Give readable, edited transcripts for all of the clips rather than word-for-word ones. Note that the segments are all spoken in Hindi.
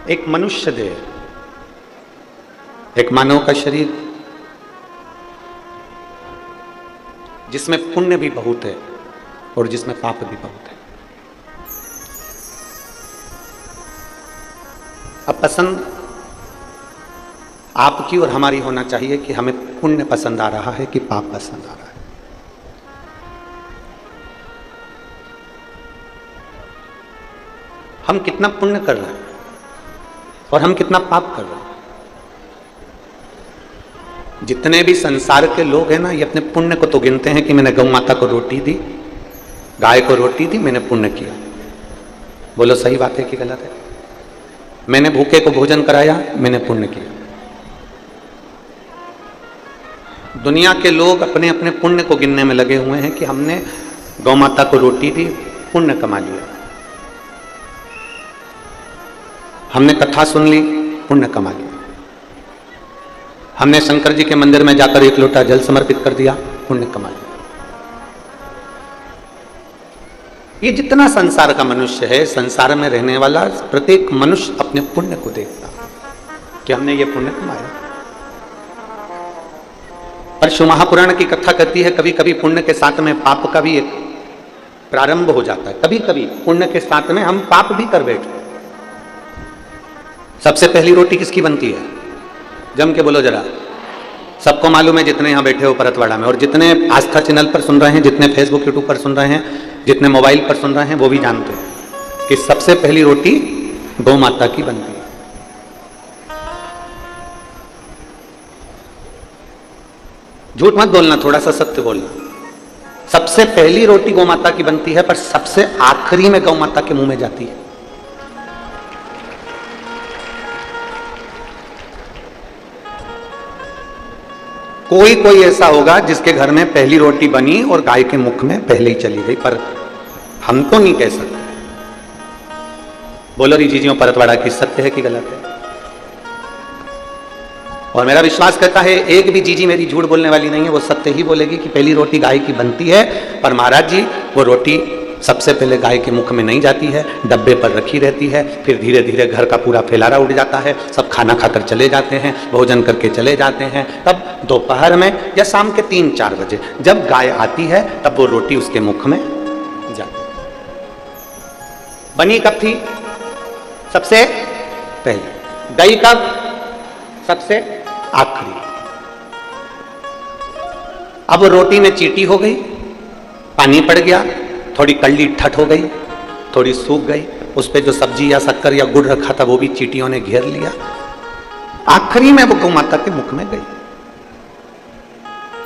एक मनुष्य देह, एक मानव का शरीर जिसमें पुण्य भी बहुत है और जिसमें पाप भी बहुत है। अब पसंद आपकी और हमारी होना चाहिए कि हमें पुण्य पसंद आ रहा है कि पाप पसंद आ रहा है। हम कितना पुण्य कर रहे हैं और हम कितना पाप कर रहे हैं। जितने भी संसार के लोग हैं ना, ये अपने पुण्य को तो गिनते हैं कि मैंने गौ माता को रोटी दी, गाय को रोटी दी, मैंने पुण्य किया। बोलो सही बात है कि गलत है? मैंने भूखे को भोजन कराया, मैंने पुण्य किया। दुनिया के लोग अपने अपने पुण्य को गिनने में लगे हुए हैं कि हमने गौ माता को रोटी दी, पुण्य कमा लिया। हमने कथा सुन ली, पुण्य कमा लिया। हमने शंकर जी के मंदिर में जाकर एक लोटा जल समर्पित कर दिया, पुण्य कमा लिया। ये जितना संसार का मनुष्य है, संसार में रहने वाला प्रत्येक मनुष्य अपने पुण्य को देखता कि हमने ये पुण्य कमाया। पर शिव महापुराण की कथा कहती है कभी कभी पुण्य के साथ में पाप का भी एक प्रारंभ हो जाता है। कभी कभी पुण्य के साथ में हम पाप भी कर बैठते। सबसे पहली रोटी किसकी बनती है? जम के बोलो जरा। सबको मालूम है, जितने यहां बैठे हो परतवाड़ा में, और जितने आस्था चैनल पर सुन रहे हैं, जितने फेसबुक यूट्यूब पर सुन रहे हैं, जितने मोबाइल पर सुन रहे हैं, वो भी जानते हैं कि सबसे पहली रोटी गौ माता की बनती है। झूठ मत बोलना, थोड़ा सा सत्य बोलना। सबसे पहली रोटी गौ माता की बनती है, पर सबसे आखिरी में गौ माता के मुंह में जाती है। कोई कोई ऐसा होगा जिसके घर में पहली रोटी बनी और गाय के मुख में पहले ही चली गई, पर हम तो नहीं कह सकते। बोलो रीजीजियों परतवाड़ा की सत्य है कि गलत है? और मेरा विश्वास करता है एक भी जीजी मेरी झूठ बोलने वाली नहीं है, वो सत्य ही बोलेगी कि पहली रोटी गाय की बनती है, पर महाराज जी वो रोटी सबसे पहले गाय के मुख में नहीं जाती है, डब्बे पर रखी रहती है। फिर धीरे धीरे घर का पूरा फैलारा उड़ जाता है, सब खाना खाकर चले जाते हैं, भोजन करके चले जाते हैं। तब दोपहर में या शाम के 3-4 बजे जब गाय आती है, तब वो रोटी उसके मुख में जाती है। बनी कब थी? सबसे पहले। गई कब? सबसे आखिरी। अब रोटी में चींटी हो गई, पानी पड़ गया, थोड़ी कल्ली ठट हो गई, थोड़ी सूख गई, उस पे जो सब्जी या शक्कर या गुड़ रखा था वो भी चींटियों ने घेर लिया। आखिरी में वो गौ माता के मुख में गई।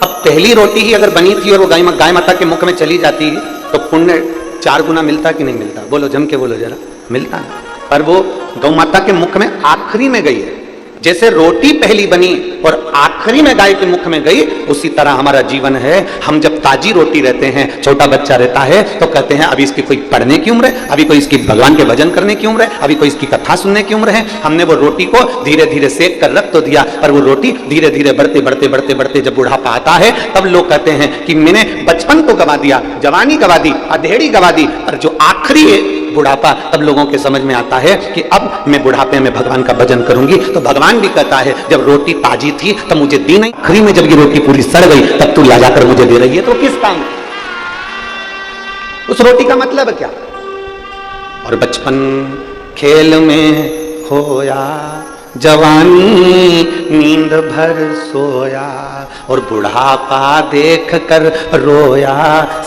अब पहली रोटी ही अगर बनी थी और वो गाय माता के मुख में चली जाती तो पुण्य 4 गुना मिलता कि नहीं मिलता? बोलो, जम के बोलो जरा। मिलता है। पर वो गौ माता के मुख में आखिरी में गई है। जैसे रोटी पहली बनी और आखिरी में गाय के मुख में गई, उसी तरह हमारा जीवन है। हम जब ताजी रोटी रहते हैं, छोटा बच्चा रहता है, तो कहते हैं अभी इसकी कोई पढ़ने की उम्र है, अभी कोई इसकी भगवान के भजन करने की उम्र है, अभी कोई इसकी कथा सुनने की उम्र है। हमने वो रोटी को धीरे धीरे सेक कर रख तो दिया, पर वो रोटी धीरे धीरे बढ़ते बढ़ते बढ़ते बढ़ते जब बुढ़ापा आता है, तब लोग कहते हैं कि मैंने बचपन तो गवा दिया, जवानी गवा दी, अधेड़ी गवा दी, पर जो आखिरी है बुढ़ापा, तब लोगों के समझ में आता है कि अब मैं बुढ़ापे में भगवान का भजन करूंगी। तो भगवान भी कहता है जब रोटी ताजी थी तब मुझे दी नहीं, आखिरी में जब ये रोटी पूरी सड़ गई तब तू ला जाकर मुझे दे रही है, तो किस काम? उस रोटी का मतलब क्या? और बचपन खेल में खोया, जवानी नींद भर सोया, और बुढ़ापा देख कर रोया,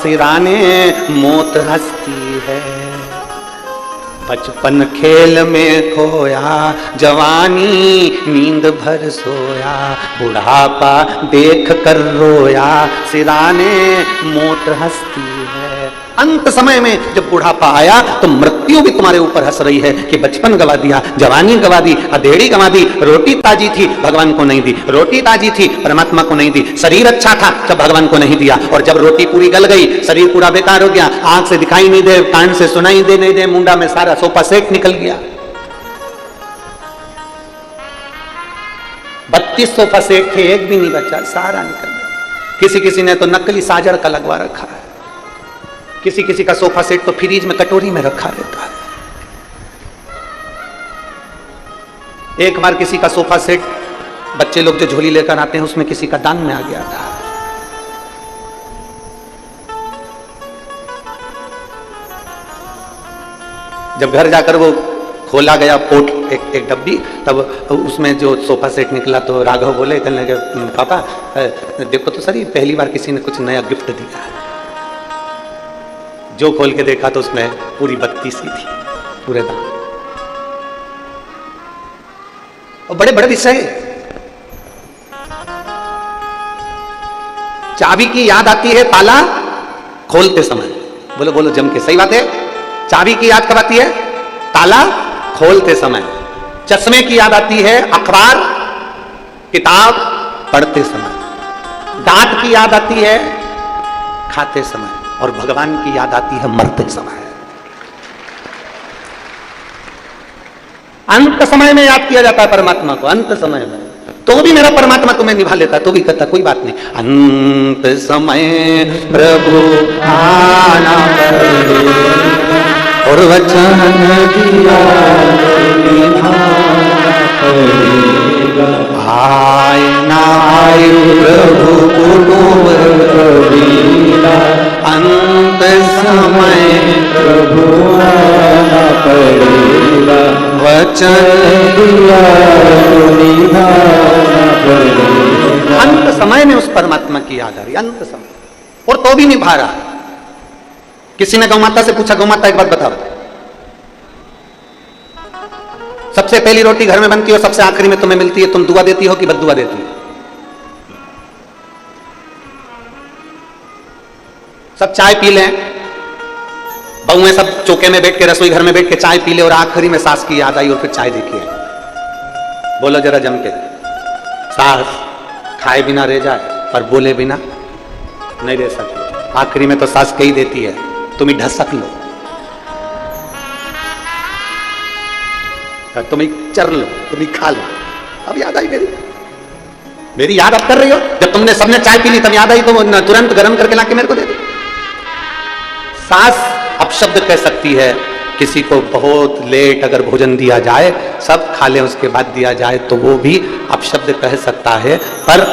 सिराने मौत हंसती है। बचपन खेल में खोया, जवानी नींद भर सोया, बुढ़ापा देख कर रोया, सिराने मौत हंसती है। अंत समय में जब बुढ़ापा आया तो मृत्यु भी तुम्हारे ऊपर हंस रही है कि बचपन गवा दिया, जवानी गवा दी, अधेड़ी गवा दी, रोटी ताजी थी भगवान को नहीं दी, रोटी ताजी थी परमात्मा को नहीं दी, शरीर अच्छा था जब भगवान को नहीं दिया, और जब रोटी पूरी गल गई, शरीर पूरा बेकार हो गया, आंख से दिखाई नहीं दे, कान से सुनाई दे नहीं दे, मुंडा में सारा सोफा सेट निकल गया। 32 सोफा सेट थे, एक भी नहीं बचा, सारा निकल गया। किसी किसी ने तो नकली साजड़ का लगवा रखा है, किसी किसी का सोफा सेट तो फ्रीज में कटोरी में रखा रहता है। एक बार किसी का सोफा सेट बच्चे लोग जो झोली लेकर आते हैं उसमें किसी का दान में आ गया था। जब घर जाकर वो खोला गया पोट एक डब्बी, तब उसमें जो सोफा सेट निकला तो राघव बोले, कहने लगे पापा देखो तो सर, ये पहली बार किसी ने कुछ नया गिफ्ट दिया। जो खोल के देखा तो उसमें पूरी बत्ती सी थी, पूरे दाम। और बड़े बड़े विषय, चाबी की याद आती है ताला खोलते समय। बोलो बोलो जम के, सही बात है। चाबी की याद कब आती है? ताला खोलते समय। चश्मे की याद आती है अखबार किताब पढ़ते समय। दांत की याद आती है खाते समय, और भगवान की याद आती है मरते समय। अंत समय में याद किया जाता है परमात्मा को, अंत समय में। तो भी मेरा परमात्मा तुम्हें निभा लेता, तो भी कहता कोई बात नहीं, अंत समय प्रभु आना और वचन दिया आय ना आय प्रभु कुटुंब कबीरा, अंत समय प्रभु आना पड़ेगा, वचन दिया निभाना पड़ेगा। अंत समय में उस परमात्मा की याद आ रही, अंत समय, और तो भी निभा रहा। किसी ने गौमाता से पूछा, गौमाता एक बात बताओ, सबसे पहली रोटी घर में बनती है और सबसे आखिरी में तुम्हें मिलती है, तुम दुआ देती हो कि बद्दुआ देती हो? सब चाय पी लें, बहुएं सब चौके में बैठ के, रसोई घर में बैठ के चाय पी ले, और आखिरी में सास की याद आई और फिर चाय देखी है। बोलो जरा जम के, सास खाए बिना रह जाए पर बोले बिना नहीं रह सकती। आखिरी में तो सास कही देती है तुम ही ढसक लो, तुम ही चर लो, तुम ही खा लो। अब याद आई मेरी याद अब कर रही हो? जब तुमने सबने चाय पी ली तब याद आई तो तुरंत गर्म करके लाके मेरे को दे दी। सास अपशब्द कह सकती है, किसी को बहुत लेट अगर भोजन दिया जाए, सब खा ले उसके बाद दिया जाए, तो वो भी अपशब्द कह सकता है। पर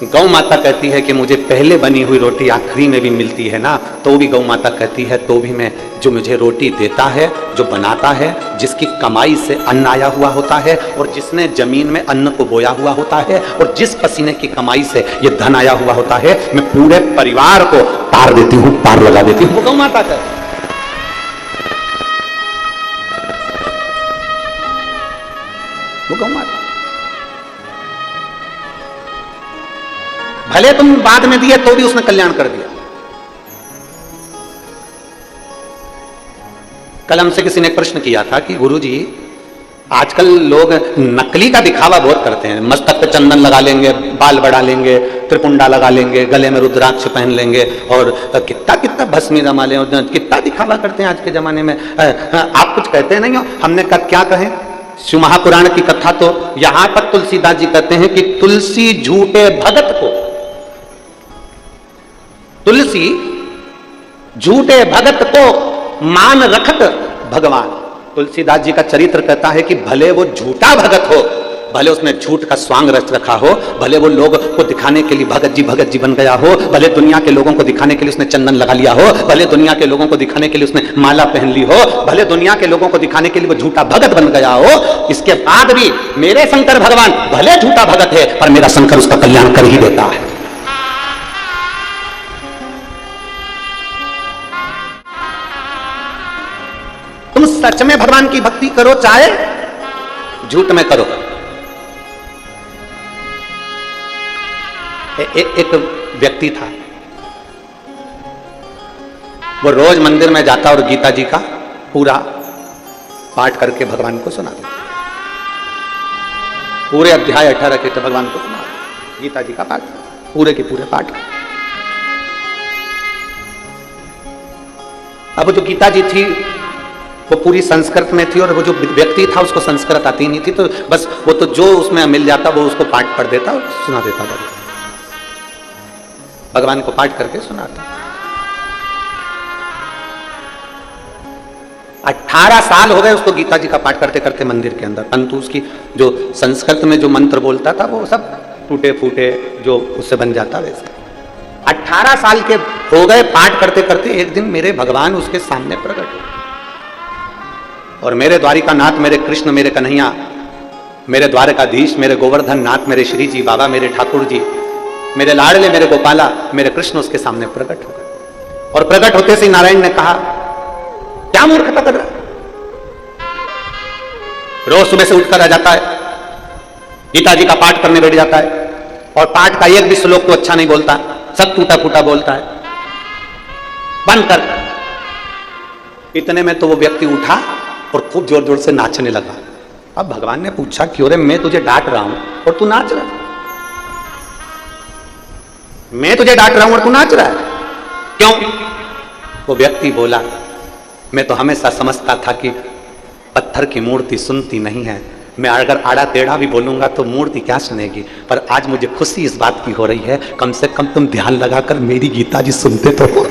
गौ माता कहती है कि मुझे पहले बनी हुई रोटी आखिरी में भी मिलती है ना, तो भी गौ माता कहती है तो भी मैं, जो मुझे रोटी देता है, जो बनाता है, जिसकी कमाई से अन्न आया हुआ होता है, और जिसने जमीन में अन्न को बोया हुआ होता है, और जिस पसीने की कमाई से ये धन आया हुआ होता है, मैं पूरे परिवार को तार देती हूँ, पार लगा देती हूँ, वो गौ माता का। वो गौ माता। भले तुम बाद में दिए तो भी उसने कल्याण कर दिया। कल हमसे किसी ने प्रश्न किया था कि गुरुजी, आजकल लोग नकली का दिखावा बहुत करते हैं, मस्तक पे चंदन लगा लेंगे, बाल बढ़ा लेंगे, त्रिपुंडा लगा लेंगे, गले में रुद्राक्ष पहन लेंगे, और कितना कितना भस्मी रमा ले, कितना दिखावा करते हैं आज के जमाने में। आप कुछ कहते नहीं हो? हमने कहा क्या कहें? शिव महापुराण की कथा तो यहां पर तुलसीदास जी कहते हैं कि तुलसी झूठे भगत को, तुलसी झूठे भगत को मान रखत भगवान। तुलसीदास जी का चरित्र कहता है कि भले वो झूठा भगत हो, भले उसने झूठ का स्वांग रच रखा हो, भले वो लोग को दिखाने के लिए भगत जी बन गया हो, भले दुनिया के लोगों को दिखाने के लिए उसने चंदन लगा लिया हो, भले दुनिया के लोगों को दिखाने के लिए उसने माला पहन ली हो, भले दुनिया के लोगों को दिखाने के लिए वो झूठा भगत बन गया हो, इसके बाद भी मेरे शंकर भगवान भले झूठा भगत है, पर मेरा शंकर उसका कल्याण कर ही देता है। तुम सच में भगवान की भक्ति करो, चाहे झूठ में करो। एक व्यक्ति था, वो रोज मंदिर में जाता और गीता जी का पूरा पाठ करके भगवान को सुनाता, पूरे अध्याय 18 के भगवान को सुना, गीता जी का पाठ पूरे के पूरे पाठ। अब जो गीता जी थी वो पूरी संस्कृत में थी, और वो जो व्यक्ति था उसको संस्कृत आती नहीं थी, तो बस वो तो जो उसमें मिल जाता वो उसको पाठ पढ़ देता और सुना देता था, भगवान को पाठ करके सुनाता। 18 साल हो गए उसको गीता जी का पाठ करते करते मंदिर के अंदर, परंतु उसकी जो संस्कृत में जो मंत्र बोलता था वो सब टूटे फूटे जो उससे बन जाता वैसे। 18 साल के हो गए पाठ करते करते, एक दिन मेरे भगवान उसके सामने प्रकट हुए और मेरे द्वारिका नाथ, मेरे कृष्ण, मेरे कन्हैया, मेरे द्वारकाधीश, मेरे गोवर्धन नाथ, मेरे श्री जी बाबा, मेरे ठाकुर जी, मेरे लाडले, मेरे गोपाला, मेरे कृष्ण उसके सामने प्रकट हो गए। और प्रकट होते से नारायण ने कहा, क्या मूर्खता कर रहा है? रोज सुबह से उठकर आ जाता है, गीता जी का पाठ करने बैठ जाता है और पाठ का एक भी श्लोक तो अच्छा नहीं बोलता, सब टूटा फूटा बोलता है, बंद कर। इतने में तो वो व्यक्ति उठा और खूब जोर जोर से नाचने लगा। अब भगवान ने पूछा, क्यों रे, मैं तुझे डांट रहा हूं और तू नाच रहा है? मैं तुझे डांट रहा हूं और तू नाच रहा है, क्यों? वो व्यक्ति बोला, मैं तो हमेशा समझता था कि पत्थर की मूर्ति सुनती नहीं है, मैं अगर आड़ा टेढ़ा भी बोलूंगा तो मूर्ति क्या सुनेगी, पर आज मुझे खुशी इस बात की हो रही है, कम से कम तुम ध्यान लगाकर मेरी गीता जी सुनते तो हो।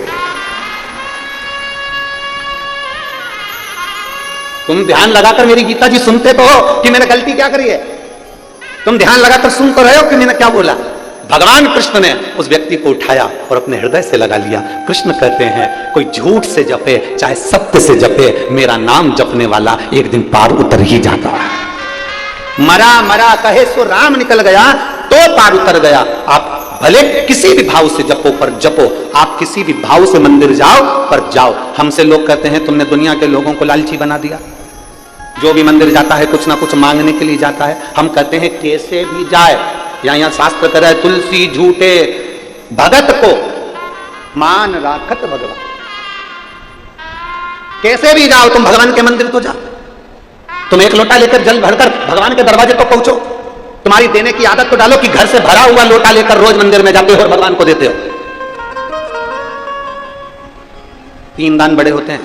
तुम ध्यान लगाकर मेरी गीता जी सुनते तो हो कि मैंने गलती क्या करी है, तुम ध्यान लगाकर सुन तो रहे हो कि मैंने क्या बोला। भगवान कृष्ण ने उस व्यक्ति को उठाया और अपने हृदय से लगा लिया। कृष्ण कहते हैं, कोई झूठ से जपे चाहे सत्य से जपे, मेरा नाम जपने वाला एक दिन पार उतर ही जाता है। मरा मरा कहे सो राम निकल गया तो पार उतर गया। आप भले किसी भी भाव से जपो, पर जपो, आप किसी भी भाव से मंदिर जाओ पर जाओ। हमसे लोग कहते हैं, तुमने दुनिया के लोगों को लालची बना दिया, जो भी मंदिर जाता है कुछ ना कुछ मांगने के लिए जाता है। हम कहते हैं कैसे भी जाए, यहाँ शास्त्र करे, तुलसी झूठे भगत को मान राखत भगवान। कैसे भी जाओ तुम भगवान के मंदिर तो जाओ, तुम एक लोटा लेकर जल भरकर भगवान के दरवाजे तो पहुंचो। तुम्हारी देने की आदत तो डालो कि घर से भरा हुआ लोटा लेकर रोज मंदिर में जाते हो और भगवान को देते हो। 3 दान बड़े होते हैं,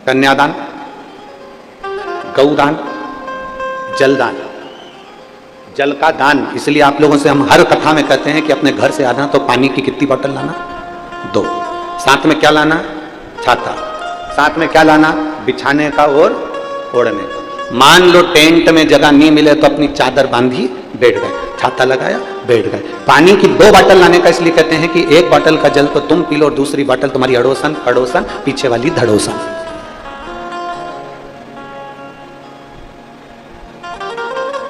कन्यादान, गौदान, जलदान। जल का दान इसलिए आप लोगों से हम हर कथा में कहते हैं कि अपने घर से आना तो पानी की कितनी बोतल लाना? 2। साथ में क्या लाना? छाता। साथ में क्या लाना? बिछाने का और ओढ़ने का। मान लो टेंट में जगह नहीं मिले तो अपनी चादर बांधी बैठ गए, छाता लगाया बैठ गए। पानी की 2 बोतल लाने का इसलिए कहते हैं कि एक बोतल का जल तो तुम पी लो और दूसरी बोतल तुम्हारी अड़ोसन पड़ोसन पीछे वाली धड़ोसन।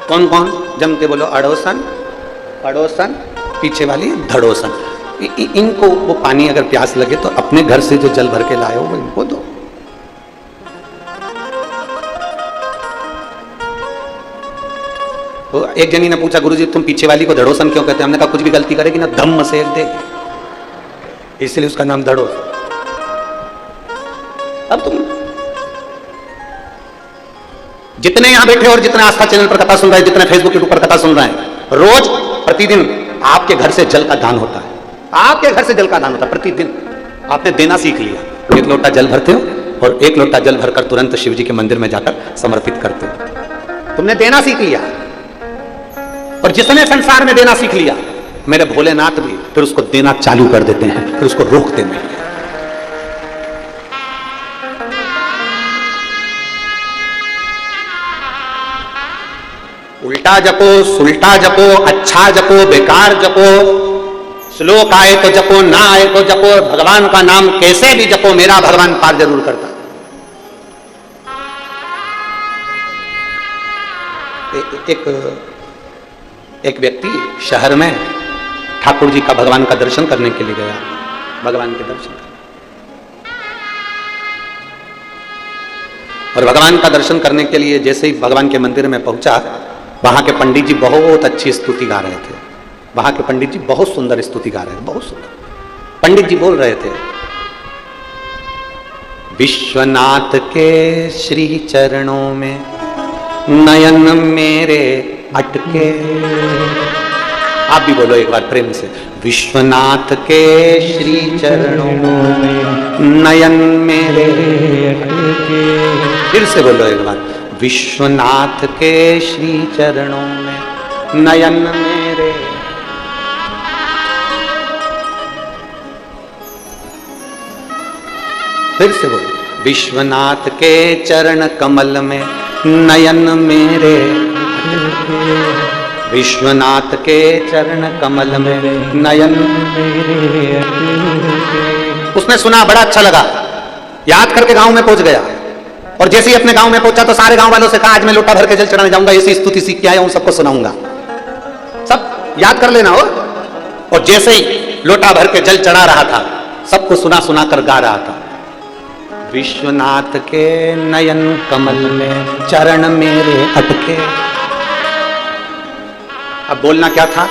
कौन कौन जम के बोलो? अड़ोसन पड़ोसन पीछे वाली धड़ोसन। इनको वो पानी अगर प्यास लगे तो अपने घर से जो जल भर के लाए हो वो इनको दो। तो एक जनी ने पूछा, गुरुजी तुम पीछे वाली को धड़ोसन क्यों कहते हैं? हमने कहा कुछ भी गलती करेगी ना धम्म से एक दे, इसलिए उसका नाम धड़ोसन। अब तुम जितने यहां बैठे और जितने आस्था चैनल पर कथा सुन रहे हैं, जितने फेसबुक यूट्यूब पर कथा सुन रहे हैं, रोज प्रतिदिन आपके घर से जल का दान होता है। आपके घर से जल का दान होता है प्रतिदिन। आपने देना सीख लिया। 1 लोटा जल भरते हो और 1 लोटा जल भरकर तुरंत शिव जी के मंदिर में जाकर समर्पित करते हो। तुमने देना सीख लिया। और जिसने संसार में देना सीख लिया, मेरे भोलेनाथ भी फिर उसको देना चालू कर देते हैं, फिर उसको रोकते नहीं। उल्टा जपो, सुल्टा जपो, अच्छा जपो, बेकार जपो, श्लोक आए तो जपो, ना आए तो जपो, भगवान का नाम कैसे भी जपो, मेरा भगवान पार जरूर करता। एक व्यक्ति शहर में ठाकुर जी का भगवान का दर्शन करने के लिए गया। भगवान के दर्शन और भगवान का दर्शन करने के लिए जैसे ही भगवान के मंदिर में पहुंचा, वहां के पंडित जी बहुत अच्छी स्तुति गा रहे थे। वहां के पंडित जी बहुत सुंदर स्तुति गा रहे हैं, बहुत सुंदर। पंडित जी बोल रहे थे, विश्वनाथ के श्री चरणों में नयन मेरे अटके। आप भी बोलो एक बार प्रेम से, विश्वनाथ के श्री चरणों में नयन मेरे अटके। फिर से बोलो एक बार, विश्वनाथ के श्री चरणों में नयन मेरे। फिर से बोलो, विश्वनाथ के चरण कमल में नयन मेरे, विश्वनाथ के चरण कमल में नयन मेरे। उसने सुना, बड़ा अच्छा लगा, याद करके गांव में पहुंच गया। और जैसे ही अपने गांव में पहुंचा तो सारे गांव वालों से कहा, आज मैं लोटा भर के जल चढ़ाने जाऊंगा, ऐसी स्तुति सीख के आया हूं, सबको सुनाऊंगा, सब याद कर लेना हो। और जैसे ही लोटा भर के जल चढ़ा रहा था, सबको सुना सुना कर गा रहा था, विश्वनाथ के नयन कमल में चरण मेरे अटके। अब बोलना क्या था?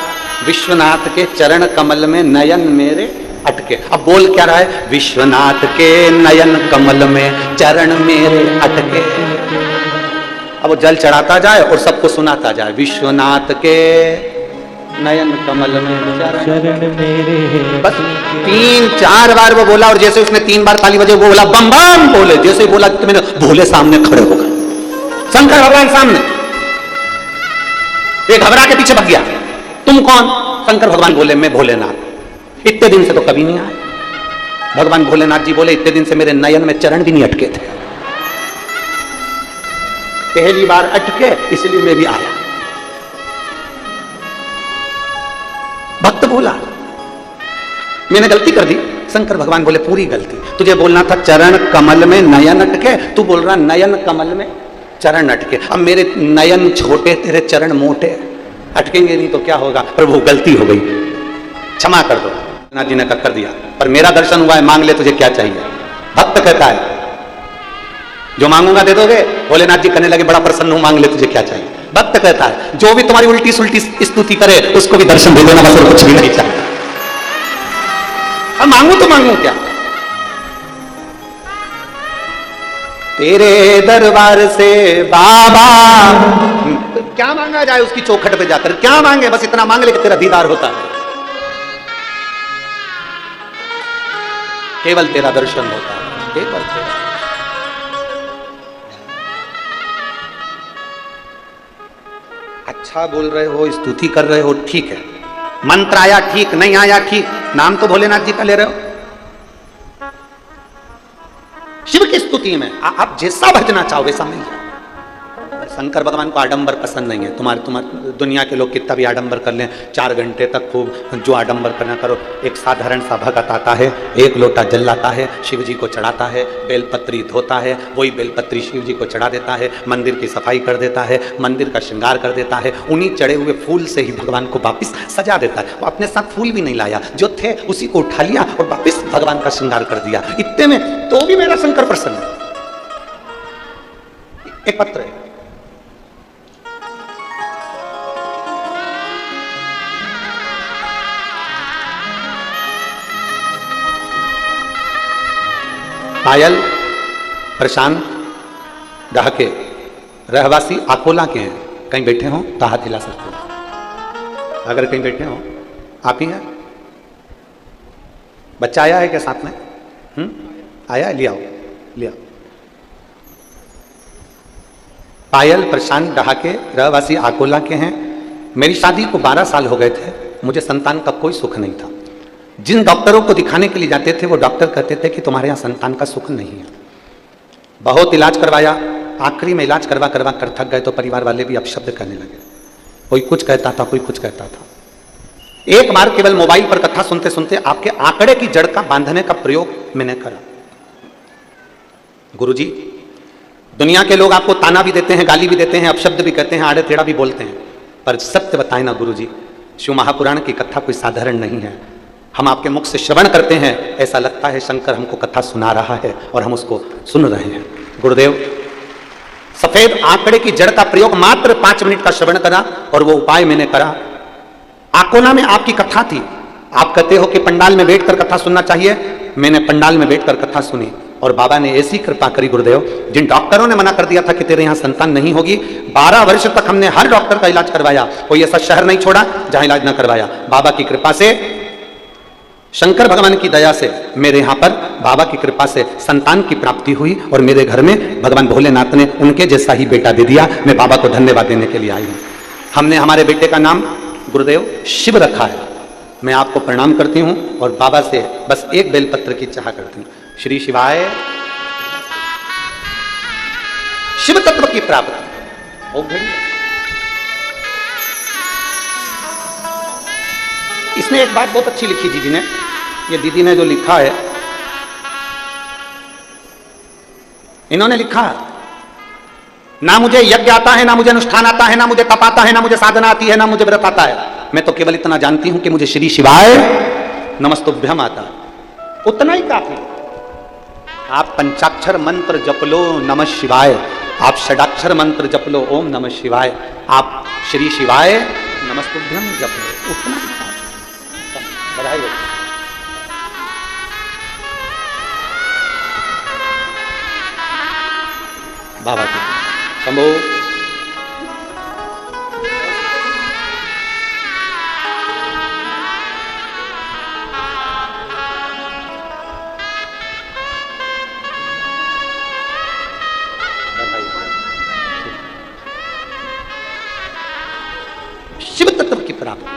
विश्वनाथ के चरण कमल में नयन मेरे अटके। अब बोल क्या रहा है? विश्वनाथ के नयन कमल में चरण मेरे अटके। अब वो जल चढ़ाता जाए और सबको सुनाता जाए, विश्वनाथ के नयन कमल में चरण मेरे। बस 3-4 बार वो बोला, और जैसे उसने 3 बार ताली बजे, वो बोला बम बम बोले। जैसे ही बोला तो मैंने भोले सामने खड़े हो गए, शंकर भगवान सामने। ये घबरा के पीछे भाग गया, तुम कौन? शंकर भगवान बोले, मैं भोलेनाथ। इतने दिन से तो कभी नहीं आए। भगवान भोलेनाथ जी बोले, इतने दिन से मेरे नयन में चरण भी नहीं अटके थे, पहली बार अटके, इसलिए मैं भी आया। भक्त बोला, मैंने गलती कर दी। शंकर भगवान बोले, पूरी गलती, तुझे बोलना था चरण कमल में नयन अटके, तू बोल रहा नयन कमल में चरण अटके। अब मेरे नयन छोटे, तेरे चरण मोटे, अटकेंगे नहीं तो क्या होगा? प्रभु गलती हो गई, क्षमा कर दो। नाथ जी ने कर दिया, पर मेरा दर्शन हुआ है, मांग ले, तुझे क्या चाहिए? भक्त कहता है, जो मांगूंगा दे दोगे? भोलेनाथ जी कहने लगे, बड़ा प्रसन्न हूं, मांग ले, तुझे क्या चाहिए? भक्त कहता है, जो भी तुम्हारी उल्टी सुल्टी स्तुति करे उसको भी दर्शन दे देना, बस और कुछ भी नहीं चाहिए। अब मांगू तो मांगू क्या? तेरे दरबार से बाबा, क्या मांगा जाए उसकी चौखट पे जाकर? क्या मांगे? बस इतना मांग ले कि तेरा दीदार होता है, केवल तेरा दर्शन होता है, केवल तेरा। अच्छा बोल रहे हो, स्तुति कर रहे हो, ठीक है, मंत्र आया ठीक, नहीं आया ठीक, नाम तो भोलेनाथ जी का ले रहे हो। शिव की स्तुति में आप जैसा भजना चाहो वैसा मिल जाए। शंकर भगवान को आडंबर पसंद नहीं है। तुम्हारे दुनिया के लोग कितना भी आडंबर कर लें, 4 घंटे तक खूब जो आडंबर करना करो, एक साधारण सा भगत आता है, 1 लोटा जल लाता है, शिव जी को चढ़ाता है, बेलपत्री धोता है, वही बेलपत्री शिव जी को चढ़ा देता है, मंदिर की सफाई कर देता है, मंदिर का श्रृंगार कर देता है, उन्हीं चढ़े हुए फूल से ही भगवान को वापिस सजा देता है। वो अपने साथ फूल भी नहीं लाया, जो थे उसी को उठा लिया और वापिस भगवान का श्रृंगार कर दिया। इतने में तो भी मेरा शंकर प्रसन्न है। एक पत्र है, पायल प्रशांत डहाके, रहवासी अकोला के हैं। कहीं बैठे हो तो हाथ हिला सकते हो, अगर कहीं बैठे हो। आप ही हैं? बच्चा आया है क्या साथ में? आया है? ले आओ, ले आओ। पायल प्रशांत डहाके, रहवासी अकोला के हैं। मेरी शादी को 12 साल हो गए थे, मुझे संतान का कोई सुख नहीं था। जिन डॉक्टरों को दिखाने के लिए जाते थे वो डॉक्टर कहते थे कि तुम्हारे यहाँ संतान का सुख नहीं है। बहुत इलाज करवाया, आखिरी में इलाज करवा करवा कर थक गए तो परिवार वाले भी अपशब्द करने लगे। कोई कुछ कहता था, कोई कुछ कहता था। एक बार केवल मोबाइल पर कथा सुनते सुनते आपके आंकड़े की जड़ का बांधने का प्रयोग मैंने करा। गुरुजी, दुनिया के लोग आपको ताना भी देते हैं, गाली भी देते हैं, अपशब्द भी कहते हैं, आड़े टेढ़ा भी बोलते हैं, पर सत्य बताए ना गुरुजी, शिव महापुराण की कथा कोई साधारण नहीं है। हम आपके मुख से श्रवण करते हैं, ऐसा लगता है शंकर हमको कथा सुना रहा है और हम उसको सुन रहे हैं। गुरुदेव, सफेद आंकड़े की जड़ का प्रयोग मात्र 5 मिनट का श्रवण करा और वो उपाय मैंने करा। अकोला में आपकी कथा थी, आप कहते हो कि पंडाल में बैठकर कथा सुनना चाहिए। मैंने पंडाल में बैठकर कथा सुनी और बाबा ने ऐसी कृपा करी गुरुदेव, जिन डॉक्टरों ने मना कर दिया था कि तेरे यहाँ संतान नहीं होगी, 12 वर्ष तक हमने हर डॉक्टर का इलाज करवाया, कोई ऐसा शहर नहीं छोड़ा जहां इलाज ना करवाया। बाबा की कृपा से, शंकर भगवान की दया से मेरे यहाँ पर बाबा की कृपा से संतान की प्राप्ति हुई और मेरे घर में भगवान भोलेनाथ ने उनके जैसा ही बेटा दे दिया। मैं बाबा को धन्यवाद देने के लिए आई हूँ। हमने हमारे बेटे का नाम गुरुदेव शिव रखा है। मैं आपको प्रणाम करती हूँ और बाबा से बस एक बेलपत्र की चाह करती हूँ। श्री शिवाय शिव तत्व की प्राप्ति। ओम घड़ी इसने एक बात बहुत अच्छी लिखी दीदी ने, ये दीदी ने जो लिखा है, इन्होंने लिखा ना मुझे यज्ञ आता है, ना मुझे अनुष्ठान आता है, ना मुझे तप आता है, ना मुझे साधना आती है, ना मुझे व्रत आता है, मैं तो केवल इतना जानती हूं कि मुझे श्री शिवाय नमस्तुभ्यम आता है, उतना ही काफी। आप पंचाक्षर मंत्र जप लो नमः शिवाय, आप षडाक्षर मंत्र जप लो ओम नमः शिवाय, आप श्री शिवाय नमस्तुभ्यम जप लो, उतना ही काफी। बधाई हो बाबा की शंभो। शिव तत्व की प्राप्ति।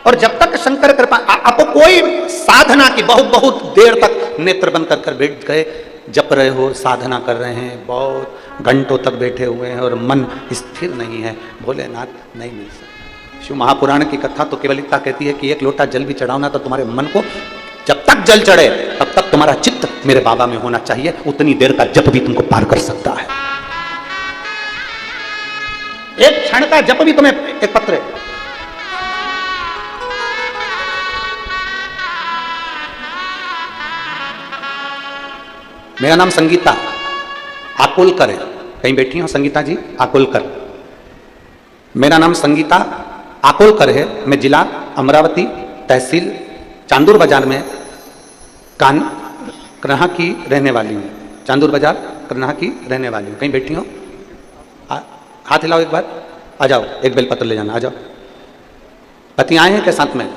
और जब तक शंकर कृपा, आपको कोई साधना की बहुत बहुत देर तक नेत्र बंद कर बैठ गए, जप रहे हो, साधना कर रहे हैं, बहुत घंटों तक बैठे हुए हैं और मन स्थिर नहीं है, भोलेनाथ नहीं मिल सकता। शिव महापुराण की कथा तो केवल इतना कहती है कि एक लोटा जल भी चढ़ाओ ना तो तुम्हारे मन को, जब तक जल चढ़े तब तक तुम्हारा चित्त मेरे बाबा में होना चाहिए, उतनी देर का जप भी तुमको पार कर सकता है। एक क्षण का जप भी तुम्हें, एक पत्र है, मेरा नाम संगीता आकोलकर है, कहीं बैठी हो संगीता जी आकोलकर, मेरा नाम संगीता आकोलकर है, मैं जिला अमरावती तहसील चांदूर बाजार में करहा की रहने वाली हूँ, चांदूर बाजार करहा की रहने वाली हूँ, कहीं बैठी हो, हाथ हिलाओ एक बार, आ जाओ, एक बेलपत्र ले जाना, आ जाओ। पति आए हैं क्या साथ में?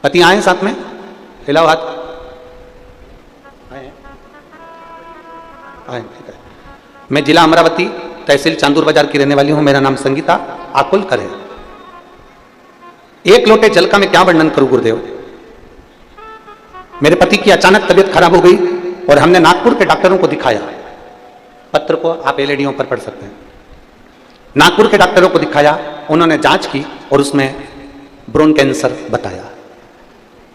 पति आए हैं साथ में, हिलाओ हाथ। ठीक है। मैं जिला अमरावती तहसील चांदूर बाजार की रहने वाली हूं, मेरा नाम संगीता आकुलकर है। एक लोटे जल का मैं क्या वर्णन करूं गुरुदेव। मेरे पति की अचानक तबीयत खराब हो गई और हमने नागपुर के डॉक्टरों को दिखाया, पत्र को आप एलईडीओं पर पढ़ सकते हैं, नागपुर के डॉक्टरों को दिखाया, उन्होंने जांच की और उसमें ब्रोन कैंसर बताया।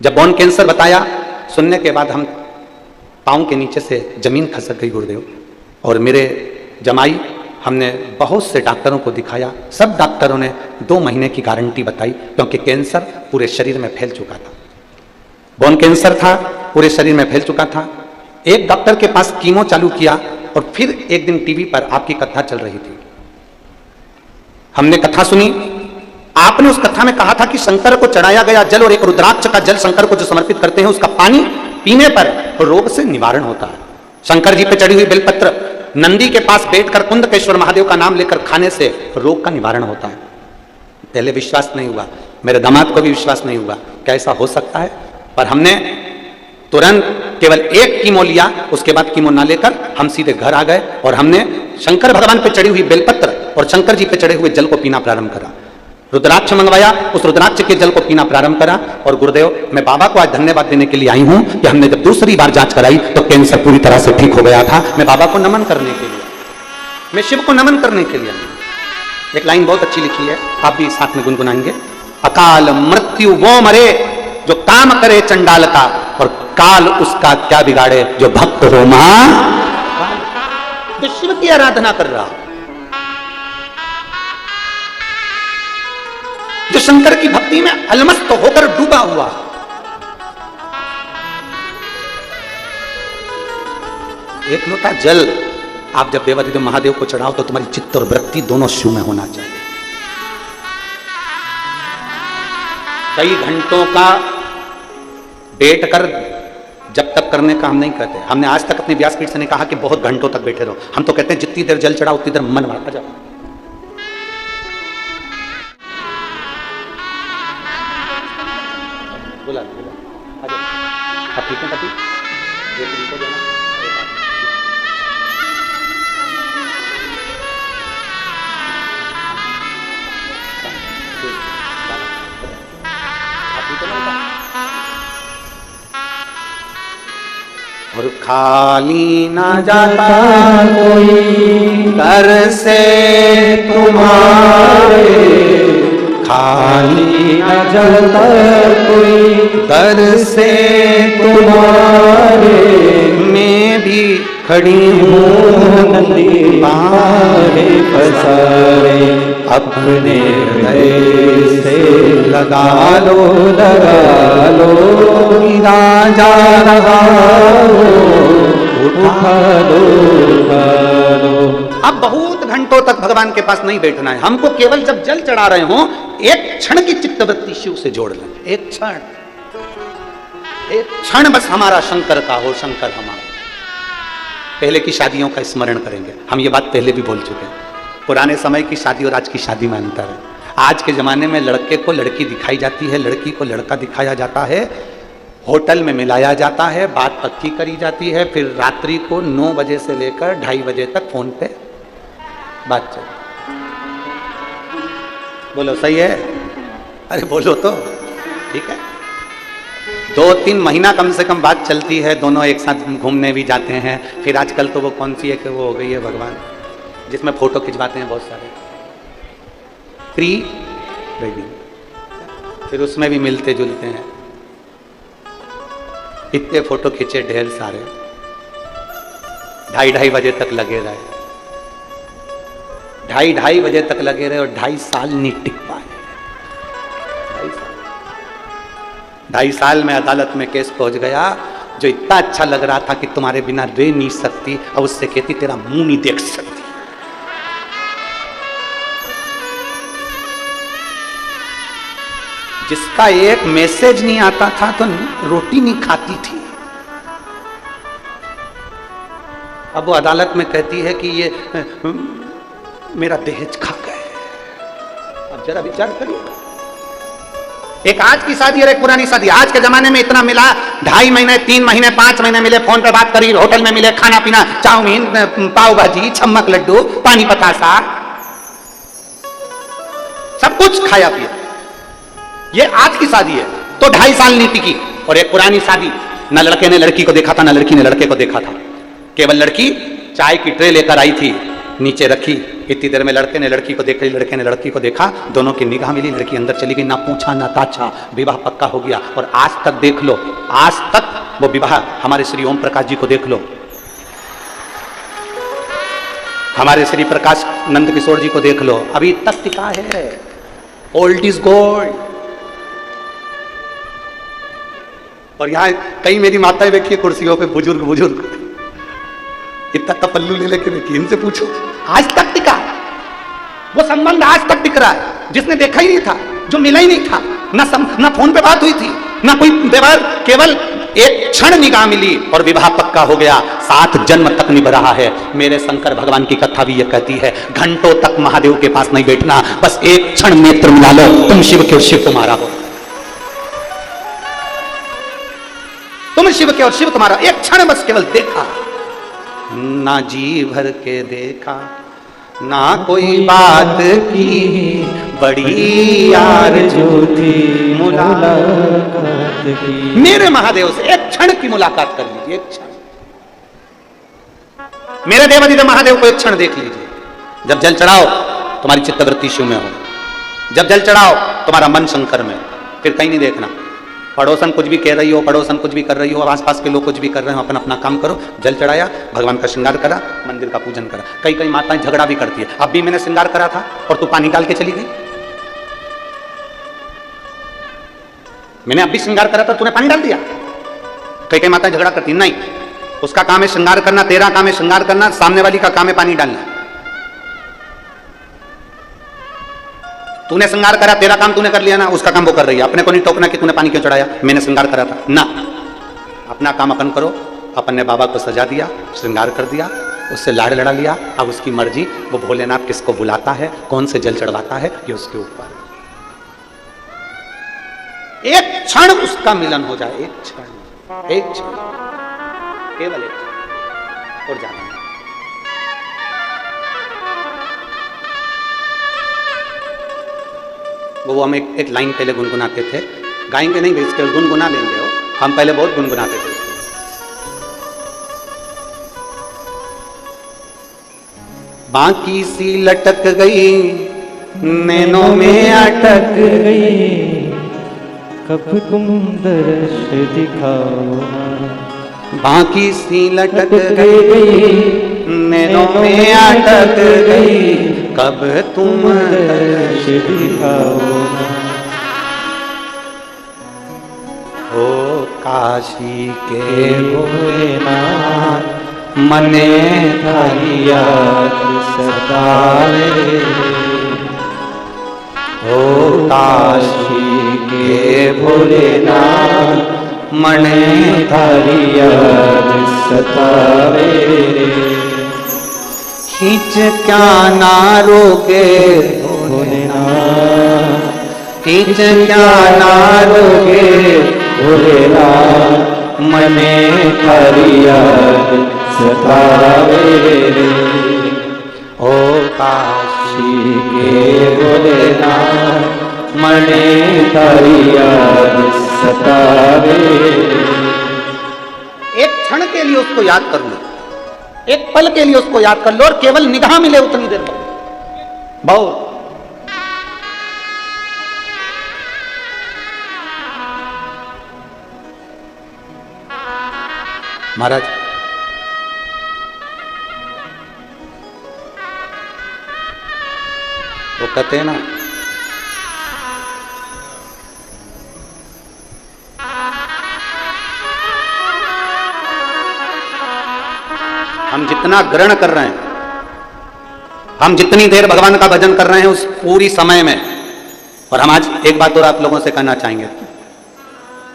जब ब्रोन कैंसर बताया, सुनने के बाद हम पाँव के नीचे से जमीन खसक गई गुरुदेव। और मेरे जमाई, हमने बहुत से डॉक्टरों को दिखाया, सब डॉक्टरों ने 2 महीने की गारंटी बताई, क्योंकि कैंसर पूरे शरीर में फैल चुका था, बोन कैंसर था, पूरे शरीर में फैल चुका था। एक डॉक्टर के पास कीमो चालू किया और फिर एक दिन टीवी पर आपकी कथा चल रही थी, हमने कथा सुनी। आपने उस कथा में कहा था कि शंकर को चढ़ाया गया जल और एक रुद्राक्ष का जल शंकर को जो समर्पित करते हैं, उसका पानी पीने पर रोग से निवारण होता है। शंकर जी पे चढ़ी हुई बेलपत्र नंदी के पास बैठकर कुंदकेश्वर महादेव का नाम लेकर खाने से रोग का निवारण होता है। पहले विश्वास नहीं हुआ, मेरे दामाद को भी विश्वास नहीं हुआ क्या ऐसा हो सकता है, पर हमने तुरंत केवल एक कीमो लिया, उसके बाद कीमो ना लेकर हम सीधे घर आ गए और हमने शंकर भगवान पे चढ़ी हुई बेलपत्र और शंकर जी पे चढ़े हुए जल को पीना प्रारंभ करा। रुद्राक्ष मंगवाया, उस रुद्राक्ष के जल को पीना प्रारंभ करा। और गुरुदेव, मैं बाबा को आज धन्यवाद देने के लिए आई हूं कि हमने जब दूसरी बार जांच कराई तो कैंसर पूरी तरह से ठीक हो गया था। मैं बाबा को नमन करने के लिए, मैं शिव को नमन करने के लिए। एक लाइन बहुत अच्छी लिखी है, आप भी साथ में गुनगुनाएंगे। अकाल मृत्यु वो मरे जो काम करे चंडाल का, और काल उसका क्या बिगाड़े जो भक्त हो महाकाल। तो शिव की आराधना कर रहा, जो शंकर की भक्ति में अलमस्त होकर डूबा हुआ। एक लोटा जल आप जब देवाधिदेव महादेव को चढ़ाओ तो तुम्हारी चित्त और वृत्ति दोनों शिव में होना चाहिए। कई घंटों का बैठ कर जब तक करने का हम नहीं कहते। हमने आज तक अपने व्यासपीठ से नहीं कहा कि बहुत घंटों तक बैठे रहो। हम तो कहते हैं जितनी देर जल चढ़ाओ उतनी देर मन बढ़ा जाओ। बोला आप ठीक है पति, एक इनको देना, और खाली ना जाता कोई दर से तुम्हारे, खाली ना जाता कोई दर से तुम्हारे, मैं भी खड़ी हूँ नदी पारे पसारे, अपने हृदय से लगा लो गिरा जा रहा हो, उठा लो। अब बहुत घंटों तक भगवान के पास नहीं बैठना है हमको, केवल जब जल चढ़ा रहे हो एक क्षण की चित्तवृत्ति शिव से जोड़ लें, एक क्षण बस हमारा शंकर का हो, शंकर हमारा। पहले की शादियों का स्मरण करेंगे, हम ये बात पहले भी बोल चुके हैं। पुराने समय की शादी और आज की शादी में अंतर है। आज के जमाने में लड़के को लड़की दिखाई जाती है, लड़की को लड़का दिखाया जाता है, होटल में मिलाया जाता है, बात पक्की करी जाती है, फिर रात्रि को 9 बजे से लेकर 2:30 बजे तक फोन पे बात चल। बोलो सही है? अरे बोलो तो ठीक है। 2-3 महीना कम से कम बात चलती है, दोनों एक साथ घूमने भी जाते हैं। फिर आजकल तो वो कौन सी है कि वो हो गई है भगवान, जिसमें फोटो खिंचवाते हैं बहुत सारे, प्री वेडिंग, फिर उसमें भी मिलते जुलते हैं। इतने फोटो खींचे ढेर सारे, 2:30 बजे तक लगे रहे, 2:30 बजे तक लगे रहे और 2.5 साल नहीं टिक पाए। 2.5 साल में अदालत में केस पहुंच गया। जो इतना अच्छा लग रहा था कि तुम्हारे बिना रह नहीं सकती, अब उससे कहती तेरा मुंह नहीं देख सकती। जिसका एक मैसेज नहीं आता था तो रोटी नहीं खाती थी, अब वो अदालत में कहती है कि ये मेरा दहेज खा गए। अब जरा विचार करिए, एक आज की शादी और एक पुरानी शादी। आज के जमाने में इतना मिला, 2.5 महीने 3 महीने 5 महीने मिले, फोन पे बात करी, होटल में मिले, खाना पीना, चाउमीन, पाव भाजी, छम्मक लड्डू, पानी पतासा, सब कुछ खाया पिया। ये आज की शादी है तो 2.5 साल नहीं टिकी। और एक पुरानी शादी, न लड़के ने लड़की को देखा था, न लड़की ने लड़के को देखा था, केवल लड़की चाय की ट्रे लेकर आई थी, नीचे रखी, इतनी देर में लड़के ने लड़की को देखा, लड़के ने लड़की को देखा, दोनों की निगाह मिली, लड़की अंदर चली गई, ना पूछा ना ताछा, विवाह पक्का हो गया। और आज तक देख लो, आज तक वो विवाह, हमारे श्री ओम प्रकाश जी को देख लो, हमारे श्री प्रकाश नंद किशोर जी को देख लो, अभी तक टिका है। Old is gold. और यहाँ कई मेरी माताएं बैठी है कुर्सियों पे, बुजुर्ग बुजुर्ग, इतना तपल्लू ले लेके बैठी, इनसे पूछो, आज तक टिका वो संबंध, आज तक टिक रहा है। जिसने देखा ही नहीं था, जो मिला ही नहीं था, ना फोन पे बात हुई थी, ना कोई व्यवहार, केवल एक क्षण निगाह मिली और विवाह पक्का हो गया, 7 जन्म तक निभ रहा है। मेरे शंकर भगवान की कथा भी यह कहती है, घंटों तक महादेव के पास नहीं बैठना, बस एक क्षण नेत्र मिला लो, तुम शिव के और शिव तुम्हारा हो। तुम शिव के और शिव तुम्हारा, एक क्षण बस केवल देखा, ना जी भर के देखा, ना कोई बात की, बड़ी आरज़ू थी मुलाकात की। मेरे महादेव से एक क्षण की मुलाकात कर लीजिए, एक क्षण। मेरे देवाधिदेव महादेव को एक क्षण देख लीजिए। जब जल चढ़ाओ तुम्हारी चित्तवृत्ति शिव में हो, जब जल चढ़ाओ तुम्हारा मन शंकर में, फिर कहीं नहीं देखना। पड़ोसन कुछ भी कह रही हो, पड़ोसन कुछ भी कर रही हो, आसपास के लोग कुछ भी कर रहे हो, अपना अपना काम करो। जल चढ़ाया, भगवान का श्रृंगार करा, मंदिर का पूजन करा। कई माताएं झगड़ा भी करती है, अब भी मैंने श्रृंगार करा था और तू पानी डाल के चली गई, मैंने अब भी श्रृंगार करा था, तूने पानी डाल दिया। कई माताएं झगड़ा करती, नहीं, उसका काम है श्रृंगार करना, तेरा काम है श्रृंगार करना, सामने वाली का काम है पानी डालना। तूने श्रृंगार करा, तेरा काम तूने कर लिया ना, उसका काम वो कर रही है। अपने को नहीं टोकना कि तूने पानी क्यों चढ़ाया, मैंने श्रृंगार करा था ना। अपना काम अपन करो। अपन ने बाबा को सजा दिया, श्रृंगार कर दिया, उससे लाड़ लड़ा लिया, अब उसकी मर्जी, वो भोलेनाथ किसको बुलाता है, कौन से जल चढ़वाता है, ये उसके ऊपर। एक क्षण उसका मिलन हो जाए, एक क्षण, एक क्षण, केवल एक क्षण, और जाना। वो हम एक लाइन पहले गुनगुनाते थे, गाएंगे नहीं, इसके गुनगुना लेंगे हो, हम पहले बहुत गुनगुनाते थे। बाकी सी लटक गई नैनों में अटक गई, कब तुम दर्श दिखाओ। बाकी सी लटक गई नैनों में अटक गई, कब तुम दर्श दिखाओ। ओ काशी के भोलेनाथ मने थारी याद सतावे, ओ काशी के भोलेनाथ मने थारी याद सतावे। खींच क्या ना रोगे भोलेनाथ, खींच क्या ना रोगे भोलेनाथ, मने थारी याद सतावे। ओ काशी के भोलेनाथ मने थारी याद सतावे। एक क्षण के लिए उसको याद कर लो, एक पल के लिए उसको याद कर लो, और केवल निगाह मिले उतनी देर बहुत। महाराज वो कहते हैं ना, हम जितना ग्रहण कर रहे हैं, हम जितनी देर भगवान का भजन कर रहे हैं उस पूरी समय में, और हम आज एक बात और आप लोगों से कहना चाहेंगे,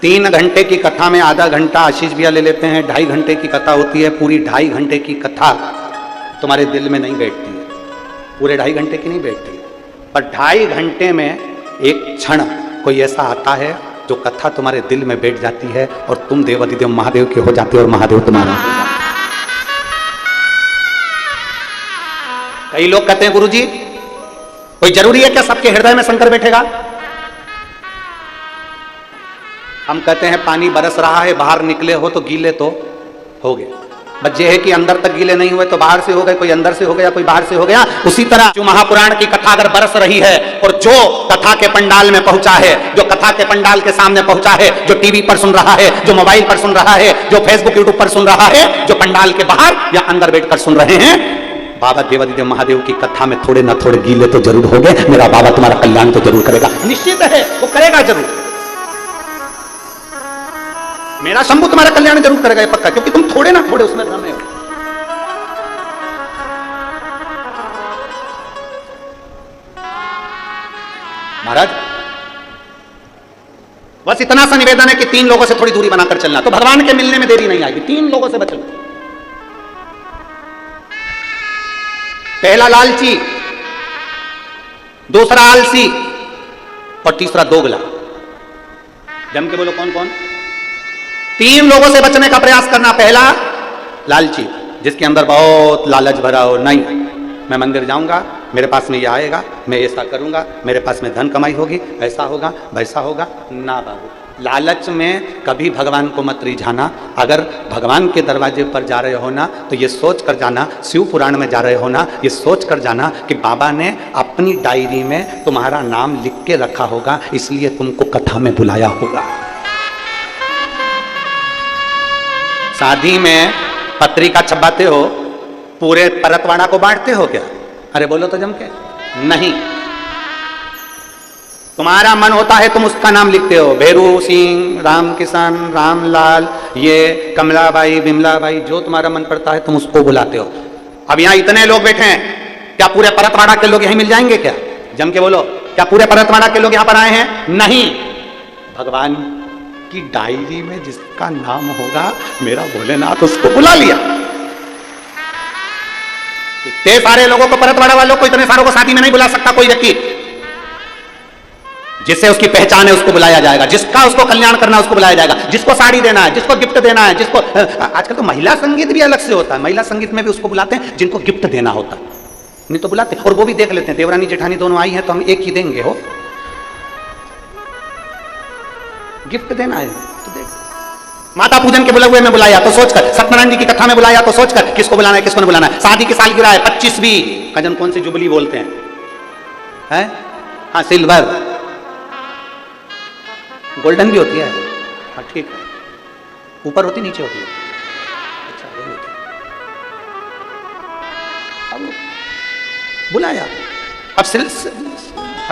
3 घंटे की कथा में आधा घंटा आशीष भैया ले लेते हैं, 2.5 घंटे की कथा होती है, पूरी 2.5 घंटे की कथा तुम्हारे दिल में नहीं बैठती है, पूरे 2.5 घंटे की नहीं बैठती, पर 2.5 घंटे में एक क्षण कोई ऐसा आता है जो कथा तुम्हारे दिल में बैठ जाती है, और तुम देवाधिदेव महादेव के हो जाते हो और महादेव तुम्हारा हो जाता है। कई लोग कहते हैं गुरुजी कोई जरूरी है क्या सबके हृदय में शंकर बैठेगा? हम कहते हैं पानी बरस रहा है, बाहर निकले हो तो गीले तो हो गए, बस ये है कि अंदर तक गीले नहीं हुए तो बाहर से हो गए, कोई अंदर से हो गया कोई बाहर से हो गया। उसी तरह जो महापुराण की कथा अगर बरस रही है, और जो कथा के पंडाल में पहुंचा है, जो कथा के पंडाल के सामने पहुंचा है, जो टीवी पर सुन रहा है, जो मोबाइल पर सुन रहा है, जो फेसबुक यूट्यूब पर सुन रहा है, जो पंडाल के बाहर या अंदर बैठकर सुन रहे हैं, बाबा देवाधिदेव महादेव की कथा में थोड़े ना थोड़े गीले तो जरूर हो गए, मेरा बाबा तुम्हारा कल्याण तो जरूर करेगा, निश्चित है वो करेगा जरूर, मेरा शंभू तुम्हारा कल्याण जरूर करेगा, ये पक्का, क्योंकि तुम थोड़े ना थोड़े उसमें रमे हो। महाराज बस इतना सा निवेदन है कि 3 लोगों से थोड़ी दूरी बनाकर चलना, तो भगवान के मिलने में देरी नहीं आएगी। 3 लोगों से बचना, पहला लालची, दूसरा आलसी, और तीसरा दोगला। जम के बोलो कौन कौन? 3 लोगों से बचने का प्रयास करना। पहला लालची, जिसके अंदर बहुत लालच भरा हो, नहीं मैं मंदिर जाऊंगा, मेरे पास में ये आएगा, मैं ऐसा करूंगा, मेरे पास में धन कमाई होगी, ऐसा होगा वैसा होगा। ना बाबू, लालच में कभी भगवान को मत रिझाना। अगर भगवान के दरवाजे पर जा रहे हो ना, तो ये सोच कर जाना, शिव पुराण में जा रहे हो ना, ये सोच कर जाना कि बाबा ने अपनी डायरी में तुम्हारा नाम लिख के रखा होगा, इसलिए तुमको कथा में बुलाया होगा। शादी में पत्रिका छपाते हो, पूरे परतवाड़ा को बांटते हो क्या? अरे बोलो तो जम के, नहीं। तुम्हारा मन होता है तुम उसका नाम लिखते हो, भैरू सिंह, राम किशन, रामलाल, ये कमलाबाई, बिमलाबाई, जो तुम्हारा मन पड़ता है तुम उसको बुलाते हो। अब यहाँ इतने लोग बैठे हैं, क्या पूरे परतवाड़ा के लोग यहीं मिल जाएंगे क्या? जम के बोलो, क्या पूरे परतवाड़ा के लोग यहाँ पर आए हैं? नहीं। भगवान की डायरी में जिसका नाम होगा, मेरा भोलेनाथ उसको बुला लिया। इतने सारे लोगों को, परतवाड़ा वालों को, इतने सारों को शादी में नहीं बुला सकता कोई व्यक्ति। जिससे उसकी पहचान है उसको बुलाया जाएगा, जिसका उसको कल्याण करना है उसको बुलाया जाएगा, जिसको साड़ी देना है, जिसको गिफ्ट देना है, जिसको आजकल तो महिला संगीत भी अलग से होता है, महिला संगीत में भी उसको बुलाते हैं जिनको गिफ्ट देना होता है, नहीं तो बुलाते। और वो भी देख लेते हैं, देवरानी जेठानी दोनों आई हैं तो हम एक ही देंगे, हो गिफ्ट देना है तो देख। माता पूजन के बुलाए हुए में बुलाया तो सोचकर, सत्यनारायण जी की कथा में बुलाया तो सोचकर, किसको बुलाना है किसको नहीं बुलाना है। शादी की सालगिरह है 25वीं, कजन कौन सी जुबली बोलते हैं? हाँ सिल्वर, गोल्डन भी होती है। हाँ ठीक है, ऊपर होती नीचे होती है। अच्छा वही होती है। अब बुलाया, अब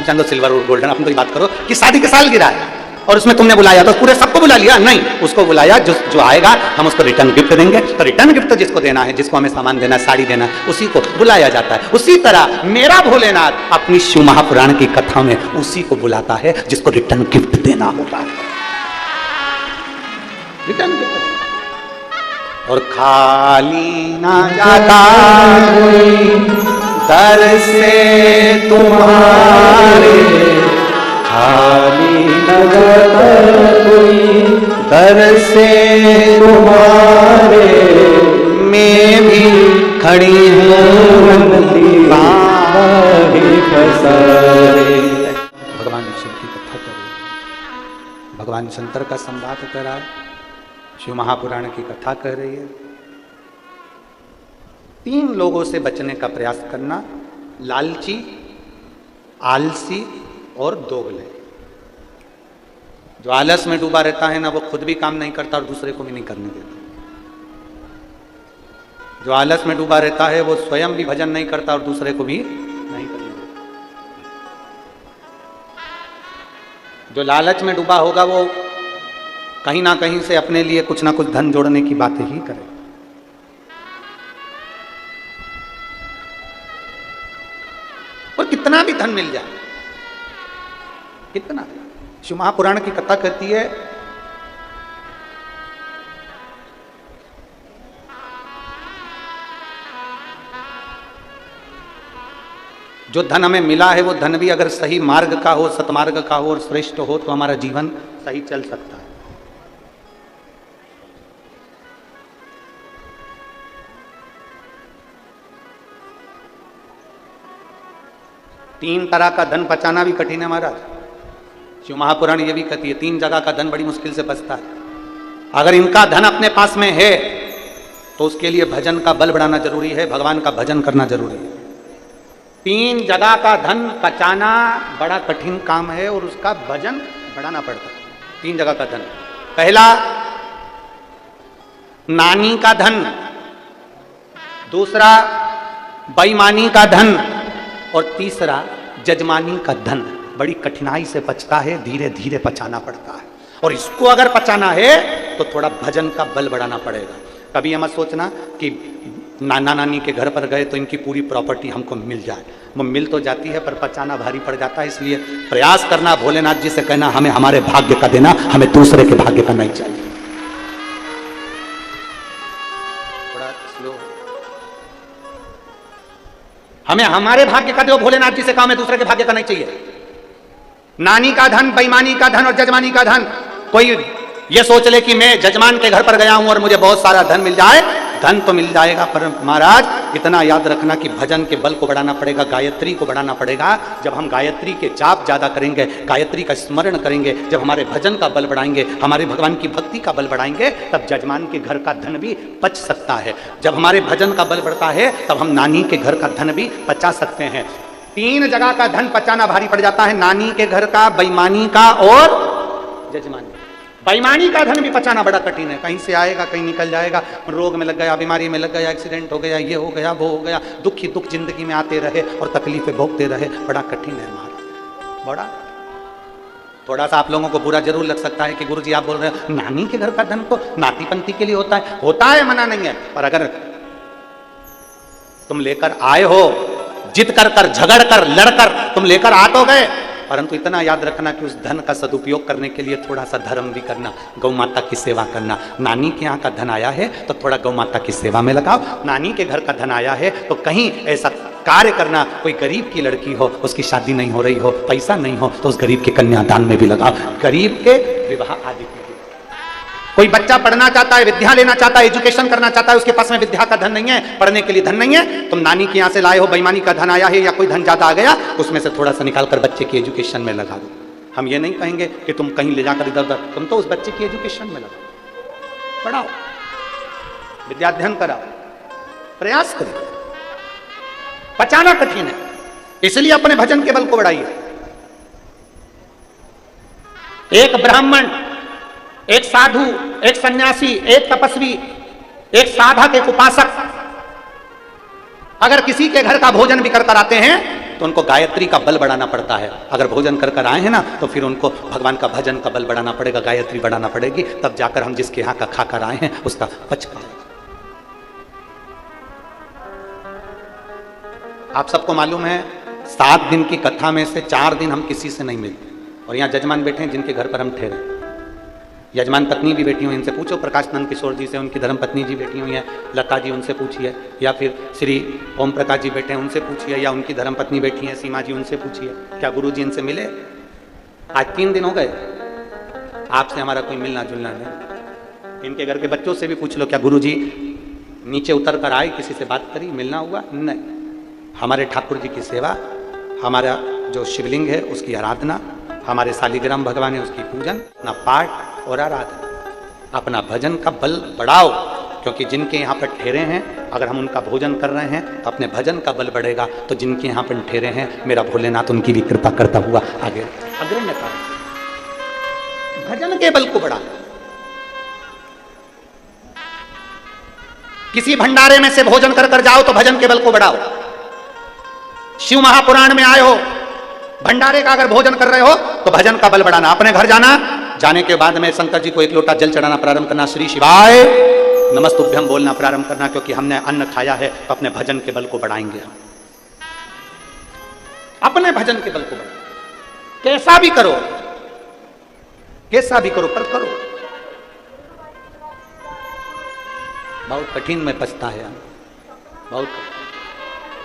जान दो सिल्वर और गोल्डन, अपन तो बात करो कि शादी के साल गिरा है और उसमें तुमने बुलाया तो पूरे सबको बुला लिया? नहीं, उसको बुलाया जो आएगा हम उसको रिटर्न गिफ्ट देंगे। तो रिटर्न गिफ्ट जिसको देना है, जिसको हमें सामान देना है, साड़ी देना है, उसी को बुलाया जाता है। उसी तरह मेरा भोलेनाथ अपनी शिव महापुराण की कथा में उसी को बुलाता है जिसको रिटर्न गिफ्ट देना होता है। Return gift. और खाली ना जाता दर से तुम्हारे, खाली न जाता कोई दर से तुम्हारे, मैं भी खड़ी हूँ पसारे। भगवान शिव की कथा करे, भगवान शंकर का संवाद करा, शिव महापुराण की कथा कर रही है। 3 लोगों से बचने का प्रयास करना, लालची, आलसी और दोगले। जो आलस में डूबा रहता है ना, वो खुद भी काम नहीं करता और दूसरे को भी नहीं करने देता। जो आलस में डूबा रहता है वो स्वयं भी भजन नहीं करता और दूसरे को भी नहीं करने देता। जो लालच में डूबा होगा वो कहीं ना कहीं से अपने लिए कुछ ना कुछ धन जोड़ने की बातें ही करे। और कितना भी धन मिल जाए, कितना, शिव महापुराण की कथा कहती है जो धन हमें मिला है वो धन भी अगर सही मार्ग का हो, सतमार्ग का हो और श्रेष्ठ हो तो हमारा जीवन सही चल सकता है। तीन तरह का धन बचाना भी कठिन है महाराज। शिव महापुराण ये भी कहती है 3 जगह का धन बड़ी मुश्किल से बचता है। अगर इनका धन अपने पास में है तो उसके लिए भजन का बल बढ़ाना जरूरी है, भगवान का भजन करना जरूरी है। 3 जगह का धन बचाना बड़ा कठिन काम है और उसका भजन बढ़ाना पड़ता है। 3 जगह का धन, पहला नानी का धन, दूसरा बेईमानी का धन और तीसरा जजमानी का धन। बड़ी कठिनाई से बचता है, धीरे धीरे पचाना पड़ता है। और इसको अगर पचाना है तो थोड़ा भजन का बल बढ़ाना पड़ेगा। कभी मत सोचना कि नाना नानी के घर पर गए तो इनकी पूरी प्रॉपर्टी हमको मिल जाए। वो मिल तो जाती है पर पचाना भारी पड़ जाता है। इसलिए प्रयास करना, भोलेनाथ जी से कहना हमें हमारे भाग्य का देना, हमें दूसरे के भाग्य का नहीं चाहिए। थोड़ा स्लो, हमें हमारे भाग्य का दो, भोलेनाथ जी से कहा हमें दूसरे के भाग्य का नहीं चाहिए। नानी का धन, बेईमानी का धन और जजमानी का धन। कोई ये सोच ले कि मैं जजमान के घर पर गया हूं और मुझे बहुत सारा धन मिल जाए। धन तो मिल जाएगा पर महाराज इतना याद रखना कि भजन के बल को बढ़ाना पड़ेगा, गायत्री को बढ़ाना पड़ेगा। जब हम गायत्री के जाप ज्यादा करेंगे, गायत्री का स्मरण करेंगे, जब हमारे भजन का बल बढ़ाएंगे, हमारे भगवान की भक्ति का बल बढ़ाएंगे, तब जजमान के घर का धन भी बच सकता है। जब हमारे भजन का बल बढ़ता है तब हम नानी के घर का धन भी बचा सकते हैं। 3 जगह का धन बचाना भारी पड़ जाता है, नानी के घर का, बेईमानी का और जजमानी। बेईमानी का धन भी बचाना बड़ा कठिन है। कहीं से आएगा, कहीं निकल जाएगा, रोग में लग गया, बीमारी में लग गया, एक्सीडेंट हो गया, ये हो गया, वो हो गया, दुख ही दुख जिंदगी में आते रहे और तकलीफें भोगते रहे। बड़ा कठिन है हमारा, बड़ा। थोड़ा सा आप लोगों को बुरा जरूर लग सकता है कि गुरुजी आप बोल रहे हो नानी के घर का धन तो नाती पंथी के लिए होता है, मना नहीं है। पर अगर तुम लेकर आए हो, जिद कर कर, झगड़ कर, लड़कर तुम लेकर आ तो गए, परंतु इतना याद रखना कि उस धन का सदुपयोग करने के लिए थोड़ा सा धर्म भी करना, गौ माता की सेवा करना। नानी के यहाँ का धन आया है तो थोड़ा गौ माता की सेवा में लगाओ। नानी के घर का धन आया है तो कहीं ऐसा कार्य करना, कोई गरीब की लड़की हो, उसकी शादी नहीं हो रही हो, पैसा नहीं हो तो उस गरीब के कन्यादान में भी लगाओ, गरीब के विवाह आदि में। कोई बच्चा पढ़ना चाहता है, विद्या लेना चाहता है, एजुकेशन करना चाहता है, उसके पास में विद्या का धन नहीं है, पढ़ने के लिए धन नहीं है, तुम नानी के यहाँ से लाए हो, बेईमानी का धन आया है या कोई धन ज्यादा आ गया, उसमें से थोड़ा सा निकाल कर बच्चे की एजुकेशन में लगा दो। हम ये नहीं कहेंगे कि तुम कहीं ले जाकर इधर उधर, तुम तो उस बच्चे की एजुकेशन में लगाओ, पढ़ाओ, विद्याध्ययन कराओ, प्रयास करो। पचाना कठिन है, इसलिए अपने भजन के बल को बढ़ाइए। एक ब्राह्मण, एक साधु, एक सन्यासी, एक तपस्वी, एक साधक, एक उपासक अगर किसी के घर का भोजन भी कर आते हैं तो उनको गायत्री का बल बढ़ाना पड़ता है। अगर भोजन कर आए हैं ना तो फिर उनको भगवान का भजन का बल बढ़ाना पड़ेगा, गायत्री बढ़ाना पड़ेगी, तब जाकर हम जिसके यहां का खाकर आए हैं उसका पच पाएगा। आप सबको मालूम है 7 दिन की कथा में से 4 दिन हम किसी से नहीं मिलते, और यहाँ जजमान बैठे हैं जिनके घर पर हम ठहरे, यजमान पत्नी भी बैठी हुई, इनसे पूछो, प्रकाश नंद किशोर जी से, उनकी धर्म पत्नी जी बैठी हुई है, लता जी उनसे पूछिए, या फिर श्री ओम प्रकाश जी बैठे हैं उनसे पूछिए, या उनकी धर्म पत्नी बैठी है सीमा जी उनसे पूछिए, क्या गुरु जी इनसे मिले? आज 3 दिन हो गए, आपसे हमारा कोई मिलना जुलना नहीं। इनके घर के बच्चों से भी पूछ लो, क्या गुरु जी नीचे उतर कर आए, किसी से बात करी, मिलना हुआ? नहीं। हमारे ठाकुर जी की सेवा, हमारा जो शिवलिंग है उसकी आराधना, हमारे शालिग्राम भगवान है उसकी पूजन, अपना पाठ और आराधना, अपना भजन का बल बढ़ाओ, क्योंकि जिनके यहाँ पर ठहरे हैं अगर हम उनका भोजन कर रहे हैं तो अपने भजन का बल बढ़ेगा, तो जिनके यहाँ पर ठहरे हैं मेरा भोलेनाथ उनकी भी कृपा करता हुआ आगे अग्रण्यता, भजन के बल को बढ़ा। किसी भंडारे में से भोजन कर जाओ तो भजन के बल को बढ़ाओ। शिव महापुराण में आए हो, भंडारे का अगर भोजन कर रहे हो तो भजन का बल बढ़ाना, अपने घर जाना, जाने के बाद में शंकर जी को 1 लोटा जल चढ़ाना प्रारंभ करना, श्री शिवाय नमस्तुभ्यम बोलना प्रारंभ करना, क्योंकि हमने अन्न खाया है तो अपने भजन के बल को बढ़ाएंगे हम, अपने भजन के बल को बढ़ाएंगे। कैसा भी करो, कैसा भी करो, पर करो। बहुत कठिन में पछता है, बहुत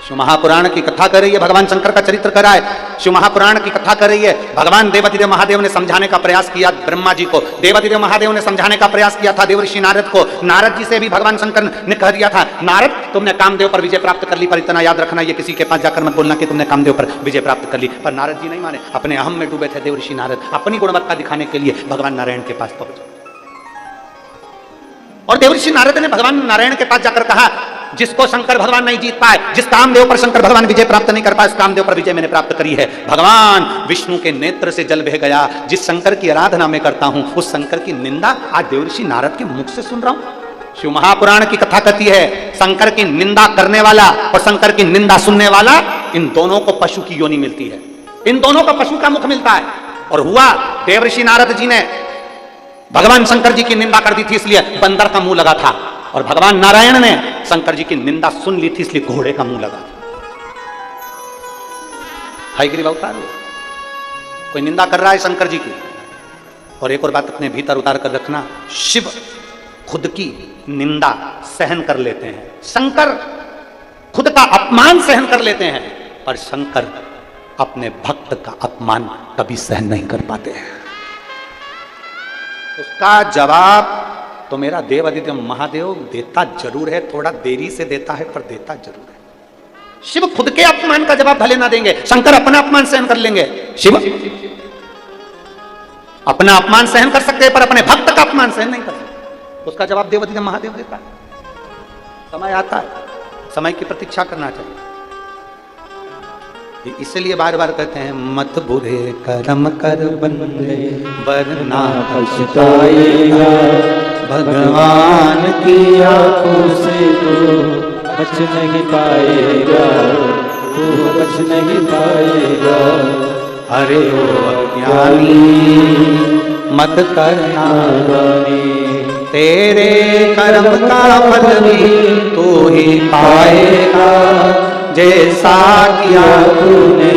शिव महापुराण की कथा कर रही है, भगवान शंकर का चरित्र कराए, शिव महापुराण की कथा कर रही है। भगवान देवाधिदेव महादेव ने समझाने का प्रयास किया ब्रह्मा जी को, देवाधिदेव महादेव ने समझाने का प्रयास किया था देवर्षि नारद को, नारद जी से भी भगवान शंकर ने कह दिया था, नारद तुमने कामदेव पर विजय प्राप्त कर ली, पर इतना याद रखना ये किसी के पास जाकर मत बोलना कि तुमने कामदेव पर विजय प्राप्त कर ली। पर नारद जी नहीं माने, अपने अहम में डूबे थे देवर्षि नारद, अपनी गुणवत्ता दिखाने के लिए भगवान नारायण के पास पहुंचे, और देवर्षि नारद ने भगवान नारायण के पास जाकर कहा, जिसको शंकर भगवान नहीं जीत पाए, जिस कामदेव पर शंकर भगवान विजय प्राप्त नहीं कर पाए, उस कामदेव पर विजय मैंने प्राप्त करी है। भगवान विष्णु के नेत्र से जल बह गया, जिस शंकर की आराधना मैं करता हूं उस शंकर की निंदा आज देवर्षि नारद के मुख से सुन रहा हूं। शिव महापुराण की कथा कहती है, शंकर की निंदा करने वाला और शंकर की निंदा सुनने वाला, इन दोनों को पशु की योनि मिलती है, इन दोनों का पशु का मुख मिलता है। और हुआ, देवर्षि नारद जी ने भगवान शंकर जी की निंदा कर दी थी इसलिए बंदर का मुंह लगा था, और भगवान नारायण ने शंकर जी की निंदा सुन ली थी इसलिए घोड़े का मुंह लगा था। हयग्रीव अवतार कोई निंदा कर रहा है शंकर जी की। और एक और बात अपने भीतर उतार कर रखना, शिव खुद की निंदा सहन कर लेते हैं, शंकर खुद का अपमान सहन कर लेते हैं, पर शंकर अपने भक्त का अपमान कभी सहन नहीं कर पाते हैं। उसका जवाब तो मेरा देवाधिदेव महादेव देता जरूर है, थोड़ा देरी से देता है पर देता जरूर है। शिव खुद के अपमान का जवाब भले ना देंगे, शंकर अपना अपमान सहन कर लेंगे। शिव अपना अपमान सहन कर सकते हैं पर अपने भक्त का अपमान सहन नहीं कर सकते, उसका जवाब देवाधिदेव महादेव देता है। समय आता है, समय की प्रतीक्षा करना चाहिए। इसलिए बार बार कहते हैं, मत बुरे कर्म कर बंदे वरना पछताएगा, भगवान की आंखों से तो बच नहीं पाएगा, तू बच नहीं पाएगा। अरे ओ अज्ञानी मत करना गानी, तेरे कर्म का फल भी तू ही पाएगा, जैसा किया तूने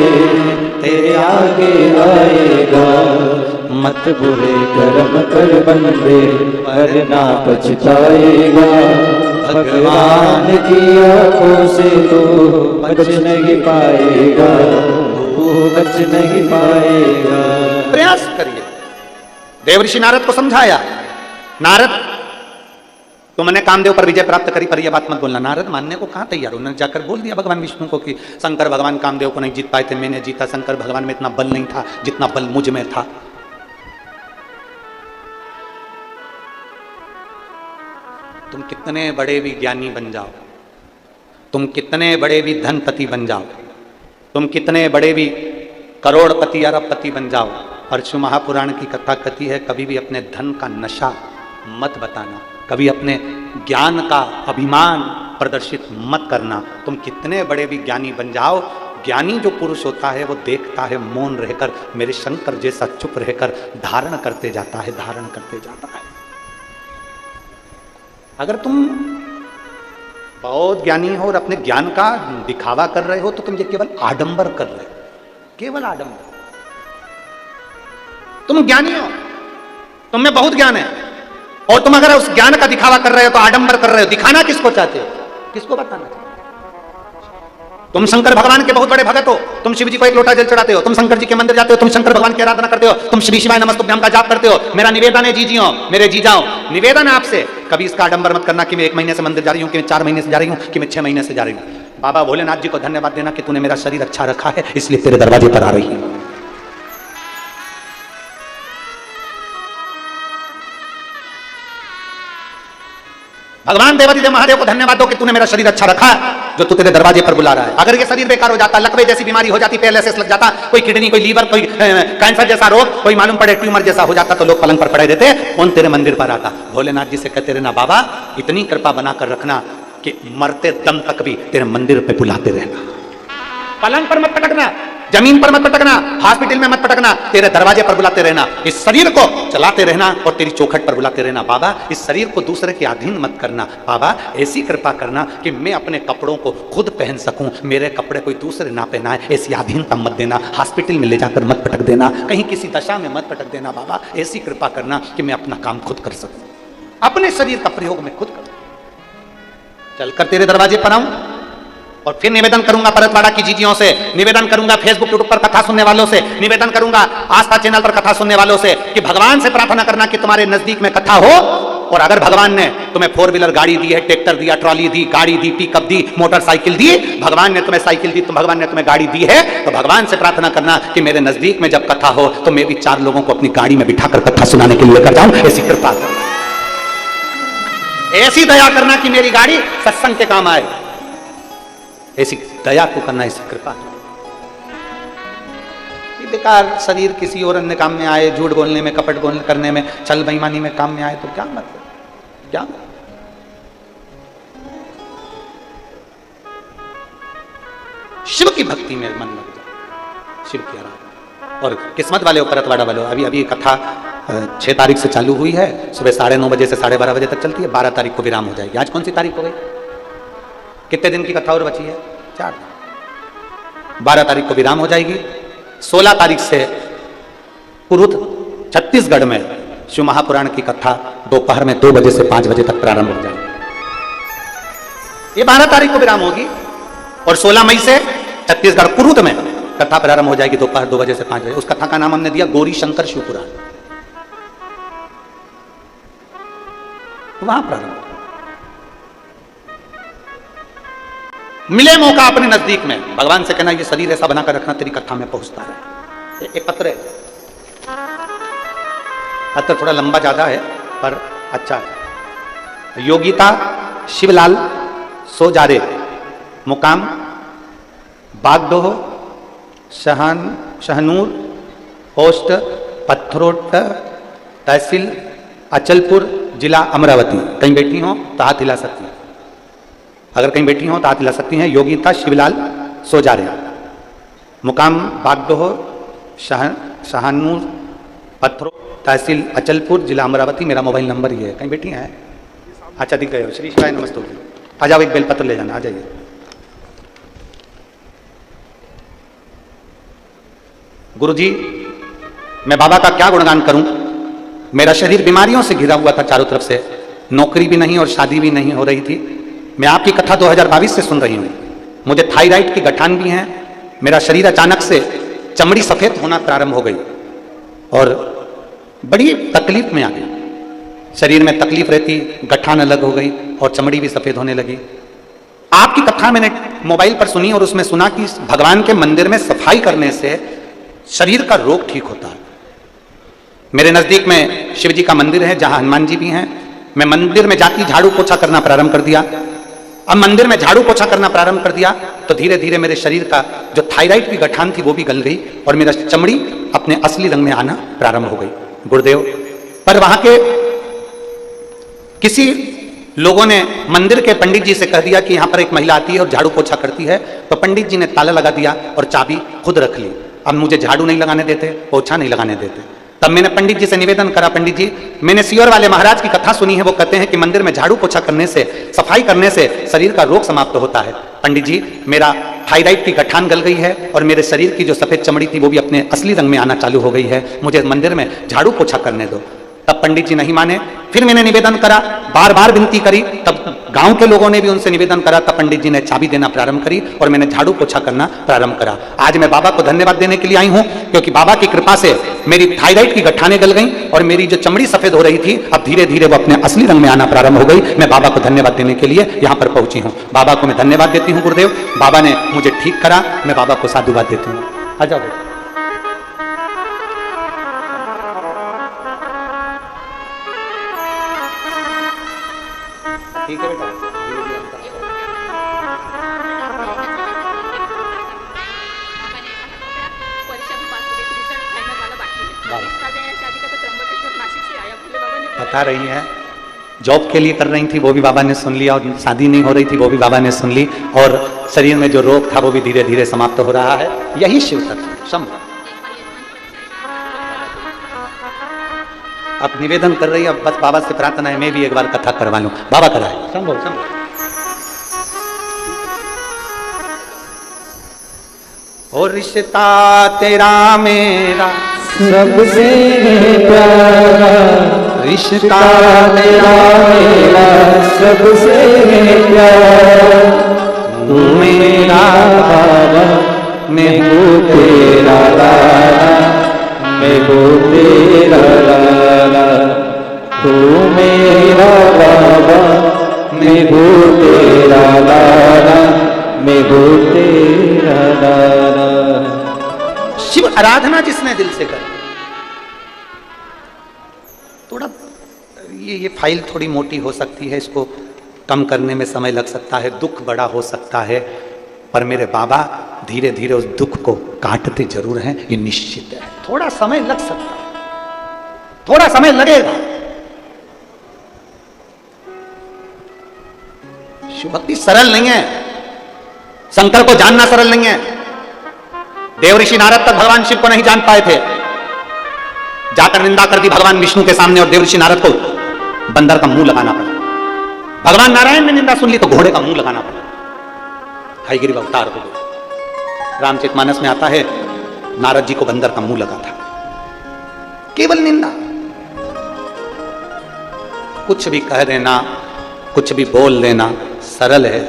तेरे आगे आएगा। मत बुरे कर्म कर बंदे वरना पछताएगा, भगवान की आंखों से तो बच नहीं पाएगा, तू बच नहीं पाएगा। प्रयास करिए। देवर्षि नारद को समझाया, नारद तुमने कामदेव पर विजय प्राप्त करी पर यह बात मत बोलना। नारद मानने को कहां तैयार, उन्होंने जाकर बोल दिया भगवान विष्णु को कि शंकर भगवान कामदेव को नहीं जीत पाए थे, मैंने जीता। शंकर भगवान में इतना बल नहीं था जितना बल मुझ में था। तुम कितने बड़े भी ज्ञानी बन जाओ, तुम कितने बड़े भी धनपति बन जाओ, तुम कितने बड़े भी करोड़पति अरबपति बन जाओ, परशु महापुराण की कथा कहती है कभी भी अपने धन का नशा मत बताना, कभी अपने ज्ञान का अभिमान प्रदर्शित मत करना। तुम कितने बड़े भी ज्ञानी बन जाओ, ज्ञानी जो पुरुष होता है वो देखता है मौन रहकर, मेरे शंकर जैसा चुप रहकर धारण करते जाता है, धारण करते जाता है। अगर तुम बहुत ज्ञानी हो और अपने ज्ञान का दिखावा कर रहे हो तो तुम ये केवल आडंबर कर रहे हो, केवल आडंबर। तुम ज्ञानी हो, तुम में बहुत ज्ञान है, और तुम अगर उस ज्ञान का दिखावा कर रहे हो तो आडंबर कर रहे हो। दिखाना किसको चाहते हो, किसको बताना चाहते हो? तुम शंकर भगवान के बहुत बड़े भगत हो, तुम शिव जी को एक लोटा जल चढ़ाते हो, तुम शंकर जी के मंदिर जाते हो, तुम शंकर भगवान की आराधना करते हो, तुम श्री शिवाय नमस्तुभ्यम का जाप करते हो। मेरा निवेदन है जीजियों, मेरे जीजाओं, निवेदन है आपसे, कभी इसका आडंबर मत करना कि मैं 1 महीने से मंदिर जा रही हूँ, कि मैं 4 महीने से जा रही हूँ, कि मैं 6 महीने से जा रही हूँ। बाबा भोलेनाथ जी को धन्यवाद देना कि तूने मेरा शरीर अच्छा रखा है, इसलिए तेरे दरवाजे पर आ रही है। भगवान देवादिदेव महादेव को धन्यवाद दो कि तूने मेरा शरीर अच्छा रखा है, जो तू तेरे दरवाजे पर बुला रहा है। अगर ये शरीर बेकार हो जाता, लकवे जैसी बीमारी हो जाती, पैरालिसिस लग जाता, कोई किडनी, कोई लीवर, कोई कैंसर जैसा रोग, कोई मालूम पड़े ट्यूमर जैसा हो जाता, तो लोग पलंग पर पड़े रहते, कौन तेरे मंदिर पर आता? भोलेनाथ जी से कहते रहना बाबा इतनी कृपा बनाकर रखना कि मरते दम तक भी तेरे मंदिर पे बुलाते रहना। पलंग पर मत पटकना, जमीन पर मत पटकना, हॉस्पिटल में मत पटकना, तेरे दरवाजे पर बुलाते रहना। इस शरीर को चलाते रहना और तेरी चौखट पर बुलाते रहना। बाबा इस शरीर को दूसरे के अधीन मत करना, बाबा ऐसी कृपा करना कि मैं अपने कपड़ों को खुद पहन सकूं, मेरे कपड़े कोई दूसरे ना पहनाए, ऐसी अधीनता मत देना। हॉस्पिटल में ले जाकर मत पटक देना, कहीं किसी दशा में मत पटक देना। बाबा ऐसी कृपा करना कि मैं अपना काम खुद कर सकूं, अपने शरीर का प्रयोग मैं खुद करूं। चलकर तेरे दरवाजे पर आऊं और फिर निवेदन करूंगा परतवाड़ा की जीजियों से, निवेदन करूंगा फेसबुक यूट्यूब पर कथा सुनने वालों से, निवेदन करूंगा आस्था चैनल पर कथा सुनने वालों से कि भगवान से प्रार्थना करना कि तुम्हारे नजदीक में कथा हो। और अगर भगवान ने तुम्हें 4 व्हीलर गाड़ी दी है, ट्रैक्टर दिया, ट्रॉली दी, गाड़ी दी, पिकअप दी, मोटरसाइकिल दी, भगवान ने तुम्हें साइकिल दी, तो भगवान ने तुम्हें गाड़ी दी है, तो भगवान से प्रार्थना करना कि मेरे नजदीक में जब कथा हो तो मैं भी 4 लोगों को अपनी गाड़ी में बिठाकर कथा सुनाने के लिए लेकर जाऊं। ऐसी कृपा करना, ऐसी दया करना कि मेरी गाड़ी सत्संग के काम आए, ऐसी दया को करना, ऐसी कृपा। बेकार शरीर किसी और अन्य काम में आए, झूठ बोलने में, कपट बोलने करने में, छल बेईमानी में काम में आए तो क्या मतलब, क्या शिव की भक्ति में मन लग जाए, शिव की आराधना। और किस्मत वाले हो, परतवाड़ा वाले हो, अभी कथा 6 तारीख से चालू हुई है, सुबह 9:30 बजे से 12:30 बजे तक चलती है, 12 तारीख को विराम हो जाएगी। आज कौन सी तारीख हो गई? कितने दिन की कथा और बची है? 4। 12 तारीख को विराम हो जाएगी। 16 तारीख से कुरुद छत्तीसगढ़ में शिव महापुराण की कथा दोपहर में 2 बजे से 5 बजे तक प्रारंभ हो जाएगी। ये 12 तारीख को विराम होगी और 16 मई से छत्तीसगढ़ कुरुद में कथा प्रारंभ हो जाएगी दोपहर 2 बजे से 5 बजे। उस कथा का नाम हमने दिया गौरी शंकर शिवपुराण। वहां प्रारंभ मिले मौका अपने नजदीक में, भगवान से कहना ये शरीर ऐसा बनाकर रखना तेरी कथा में पहुंचता है। एक पत्र है, पत्र थोड़ा लंबा ज्यादा है पर अच्छा है। योगिता शिवलाल सोजारे, मुकाम बागडोह, शहनूर, पोस्ट पत्थरोट, तहसील अचलपुर, जिला अमरावती। कहीं बैठी हो तो हाथ हिला सकती हैं, अगर कहीं बैठी हो तो हाथ हिला सकती हैं। योगिता शिवलाल सोजारे, मुकाम बागडोह, शहनूर, पत्थरों, तहसील अचलपुर, जिला अमरावती। मेरा मोबाइल नंबर ही है। कहीं बैठी हैं? अच्छा दिख गए हो। श्री शिवाय नमस्ते। आ जाओ, एक बेलपत्र ले जाना, आ जाइए। गुरुजी मैं बाबा का क्या गुणगान करूं, मेरा शरीर बीमारियों से घिरा हुआ था चारों तरफ से, नौकरी भी नहीं और शादी भी नहीं हो रही थी। मैं आपकी कथा 2022 से सुन रही हूँ, मुझे थायराइड की गठान भी है, मेरा शरीर अचानक से चमड़ी सफ़ेद होना प्रारंभ हो गई और बड़ी तकलीफ में आ गई। शरीर में तकलीफ रहती, गठान अलग हो गई और चमड़ी भी सफ़ेद होने लगी। आपकी कथा मैंने मोबाइल पर सुनी और उसमें सुना कि भगवान के मंदिर में सफाई करने से शरीर का रोग ठीक होता है। मेरे नज़दीक में शिव जी का मंदिर है जहाँ हनुमान जी भी हैं। मैं मंदिर में जाती झाड़ू पोछा करना प्रारंभ कर दिया अब मंदिर में झाड़ू पोछा करना प्रारंभ कर दिया तो धीरे धीरे मेरे शरीर का जो थायराइड की गठान थी वो भी गल गई और मेरा चमड़ी अपने असली रंग में आना प्रारंभ हो गई। गुरुदेव, पर वहां के किसी लोगों ने मंदिर के पंडित जी से कह दिया कि यहां पर एक महिला आती है और झाड़ू पोछा करती है, तो पंडित जी ने ताला लगा दिया और चाबी खुद रख ली। अब मुझे झाड़ू नहीं लगाने देते, पोछा नहीं लगाने देते। तब मैंने पंडित जी से निवेदन करा, पंडित जी मैंने सियोर वाले महाराज की कथा सुनी है, वो कहते हैं कि मंदिर में झाड़ू पोछा करने से, सफाई करने से शरीर का रोग समाप्त होता है। पंडित जी, मेरा थायराइड की गठान गल गई है और मेरे शरीर की जो सफेद चमड़ी थी वो भी अपने असली रंग में आना चालू हो गई है, मुझे मंदिर में झाड़ू पोछा करने दो। तब पंडित जी नहीं माने, फिर मैंने निवेदन करा, बार बार विनती करी, तब गांव के लोगों ने भी उनसे निवेदन करा, तब पंडित जी ने चाबी देना प्रारंभ करी और मैंने झाड़ू पोछा करना प्रारंभ करा। आज मैं बाबा को धन्यवाद देने के लिए आई हूं, क्योंकि बाबा की कृपा से मेरी थायराइड की गठाने गल गई और मेरी जो चमड़ी सफेद हो रही थी अब धीरे धीरे वो अपने असली रंग में आना प्रारंभ हो गई। मैं बाबा को धन्यवाद देने के लिए यहां पर पहुंची हूं। बाबा को मैं धन्यवाद देती हूं। गुरुदेव, बाबा ने मुझे ठीक करा, मैं बाबा को साधुवाद देती हूँ। आ जाओ बेटा। ठीक है बेटा। बता रही है, जॉब के लिए कर रही थी वो भी बाबा ने सुन लिया और शादी नहीं हो रही थी वो भी बाबा ने सुन ली और शरीर में जो रोग था वो भी धीरे धीरे समाप्त हो रहा है। यही शिव तत्व संभव। अब निवेदन कर रही है, अब बस बाबा से प्रार्थना है मैं भी एक बार कथा करवा लूं। बाबा कराए संभव संभव। और रिश्ता तेरा मेरा सबसे प्यारा, रिश्ता तेरा मेरा सबसे प्यारा, तू मेरा बाबा मैं हूँ तेरा लाला, मैं हूँ तेरा लाला, तू मेरा बाबा मैं हूँ तेरा लाला, मैं हूँ तेरा लाला। शिव आराधना जिसने दिल से कर, थोड़ा ये फाइल थोड़ी मोटी हो सकती है, इसको कम करने में समय लग सकता है, दुख बड़ा हो सकता है, पर मेरे बाबा धीरे धीरे उस दुख को काटते जरूर हैं, ये निश्चित है। थोड़ा समय लग सकता है, थोड़ा समय लगेगा। शिव भक्ति सरल नहीं है, शंकर को जानना सरल नहीं है। देव ऋषि नारद तक भगवान शिव को नहीं जान पाए थे, जाकर निंदा कर दी भगवान विष्णु के सामने और देव ऋषि नारद को बंदर का मुंह लगाना पड़ा। भगवान नारायण ने निंदा सुन ली तो घोड़े का मुंह लगाना पड़ा। हयग्रीव अवतार हो गए। रामचरितमानस में आता है नारद जी को बंदर का मुंह लगा था, केवल निंदा। कुछ भी कह देना, कुछ भी बोल देना सरल है,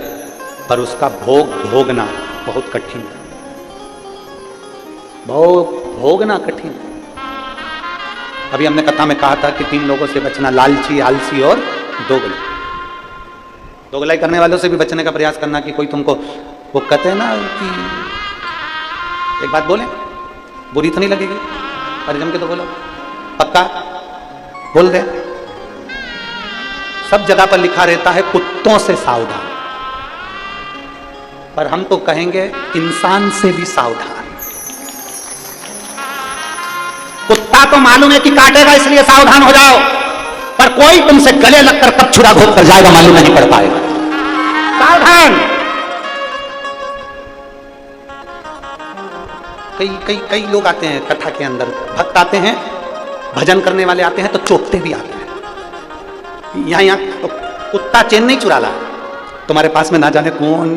पर उसका भोगना बहुत कठिन है। भोगना कठिन है। अभी हमने कथा में कहा था कि 3 लोगों से बचना, लालची, आलसी और दोगला। दोगलाई करने वालों से भी बचने का प्रयास करना कि कोई तुमको, वो कहते हैं ना कि एक बात बोले बुरी तो नहीं लगेगी, अरे जम के तो बोलो, पक्का बोल दे। सब जगह पर लिखा रहता है कुत्तों से सावधान, पर हम तो कहेंगे इंसान से भी सावधान। कुत्ता तो मालूम है कि काटेगा इसलिए सावधान हो जाओ, पर कोई तुमसे गले लगकर कब छुरा घोट कर जाएगा मालूम नहीं पड़ पाएगा। सावधान। कई लोग आते हैं कथा के अंदर, भक्त आते हैं, भजन करने वाले आते हैं तो चोटते भी आते हैं। यहाँ तो कुत्ता चैन नहीं चुरा ला, तुम्हारे पास में ना जाने कौन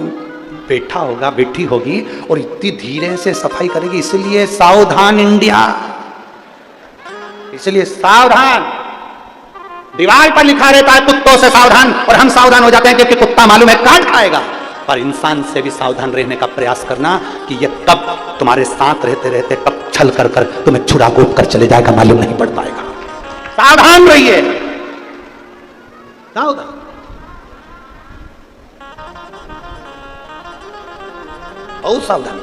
बैठा होगा, बैठी होगी और इतनी धीरे से सफाई करेगी। इसलिए सावधान इंडिया, इसलिए सावधान। दीवार पर लिखा रहता है कुत्तों से सावधान, और हम सावधान हो जाते हैं क्योंकि कुत्ता मालूम है काट खाएगा। पर इंसान से भी सावधान रहने का प्रयास करना कि ये कब तुम्हारे साथ रहते रहते कब छल कर कर तुम्हें छुरा गोप कर चले जाएगा मालूम नहीं पड़ पाएगा। सावधान रहिए, सावधान। बहुत सावधान।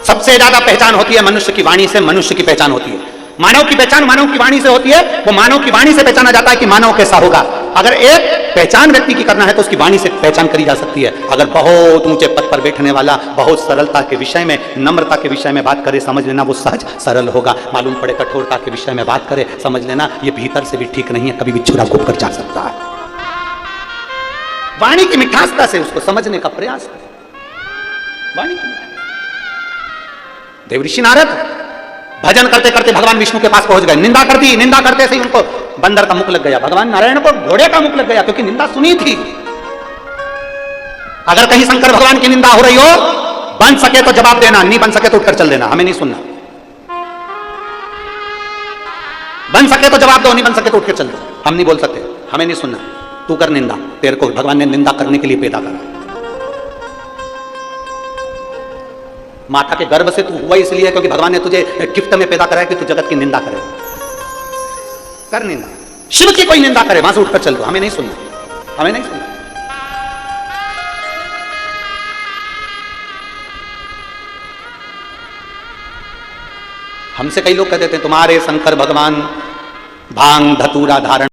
सबसे ज्यादा पहचान होती है मनुष्य की वाणी से, मनुष्य की पहचान होती है। मानव की पहचान मानव की वाणी से होती है। वो मानव की वाणी से पहचाना जाता है कि मानव कैसा होगा। अगर एक पहचान व्यक्ति की करना है तो उसकी वाणी से पहचान करी जा सकती है। अगर बहुत ऊंचे पद पर बैठने वाला बहुत सरलता के विषय में, नम्रता के विषय में बात करे, समझ लेना वो सहज सरल होगा। मालूम पड़े कठोरता के विषय में बात करे, समझ लेना ये भीतर से भी ठीक नहीं है, कभी भी छुरा घोप कर जा सकता है। वाणी की मिठासता से उसको समझने का प्रयास करें। वाणी की देवऋषि नारद भजन करते करते भगवान विष्णु के पास पहुंच गए। निंदा कर दी, निंदा करते से ही उनको बंदर का मुख लग गया। भगवान नारायण को घोड़े का मुख लग गया, क्योंकि निंदा सुनी थी। अगर कहीं शंकर भगवान की निंदा हो रही हो, बन सके तो जवाब देना, नहीं बन सके तो उठकर चल देना, हमें नहीं सुनना। बन सके तो जवाब दो, नहीं बन सके तो उठकर चल दो, हम नहीं बोल सकते, हमें नहीं सुनना। तू कर निंदा, तेरे को भगवान ने निंदा करने के लिए पैदा करा। माता के गर्भ से तू हुआ इसलिए क्योंकि भगवान ने तुझे गिफ्ट में पैदा करा है कि तू जगत की निंदा करे। कर निंदा, शिव की कोई निंदा करे वहां से उठकर चल दो, हमें नहीं सुनना, हमें नहीं सुनना। हमसे कई लोग कहते थे तुम्हारे शंकर भगवान भांग धतूरा धारण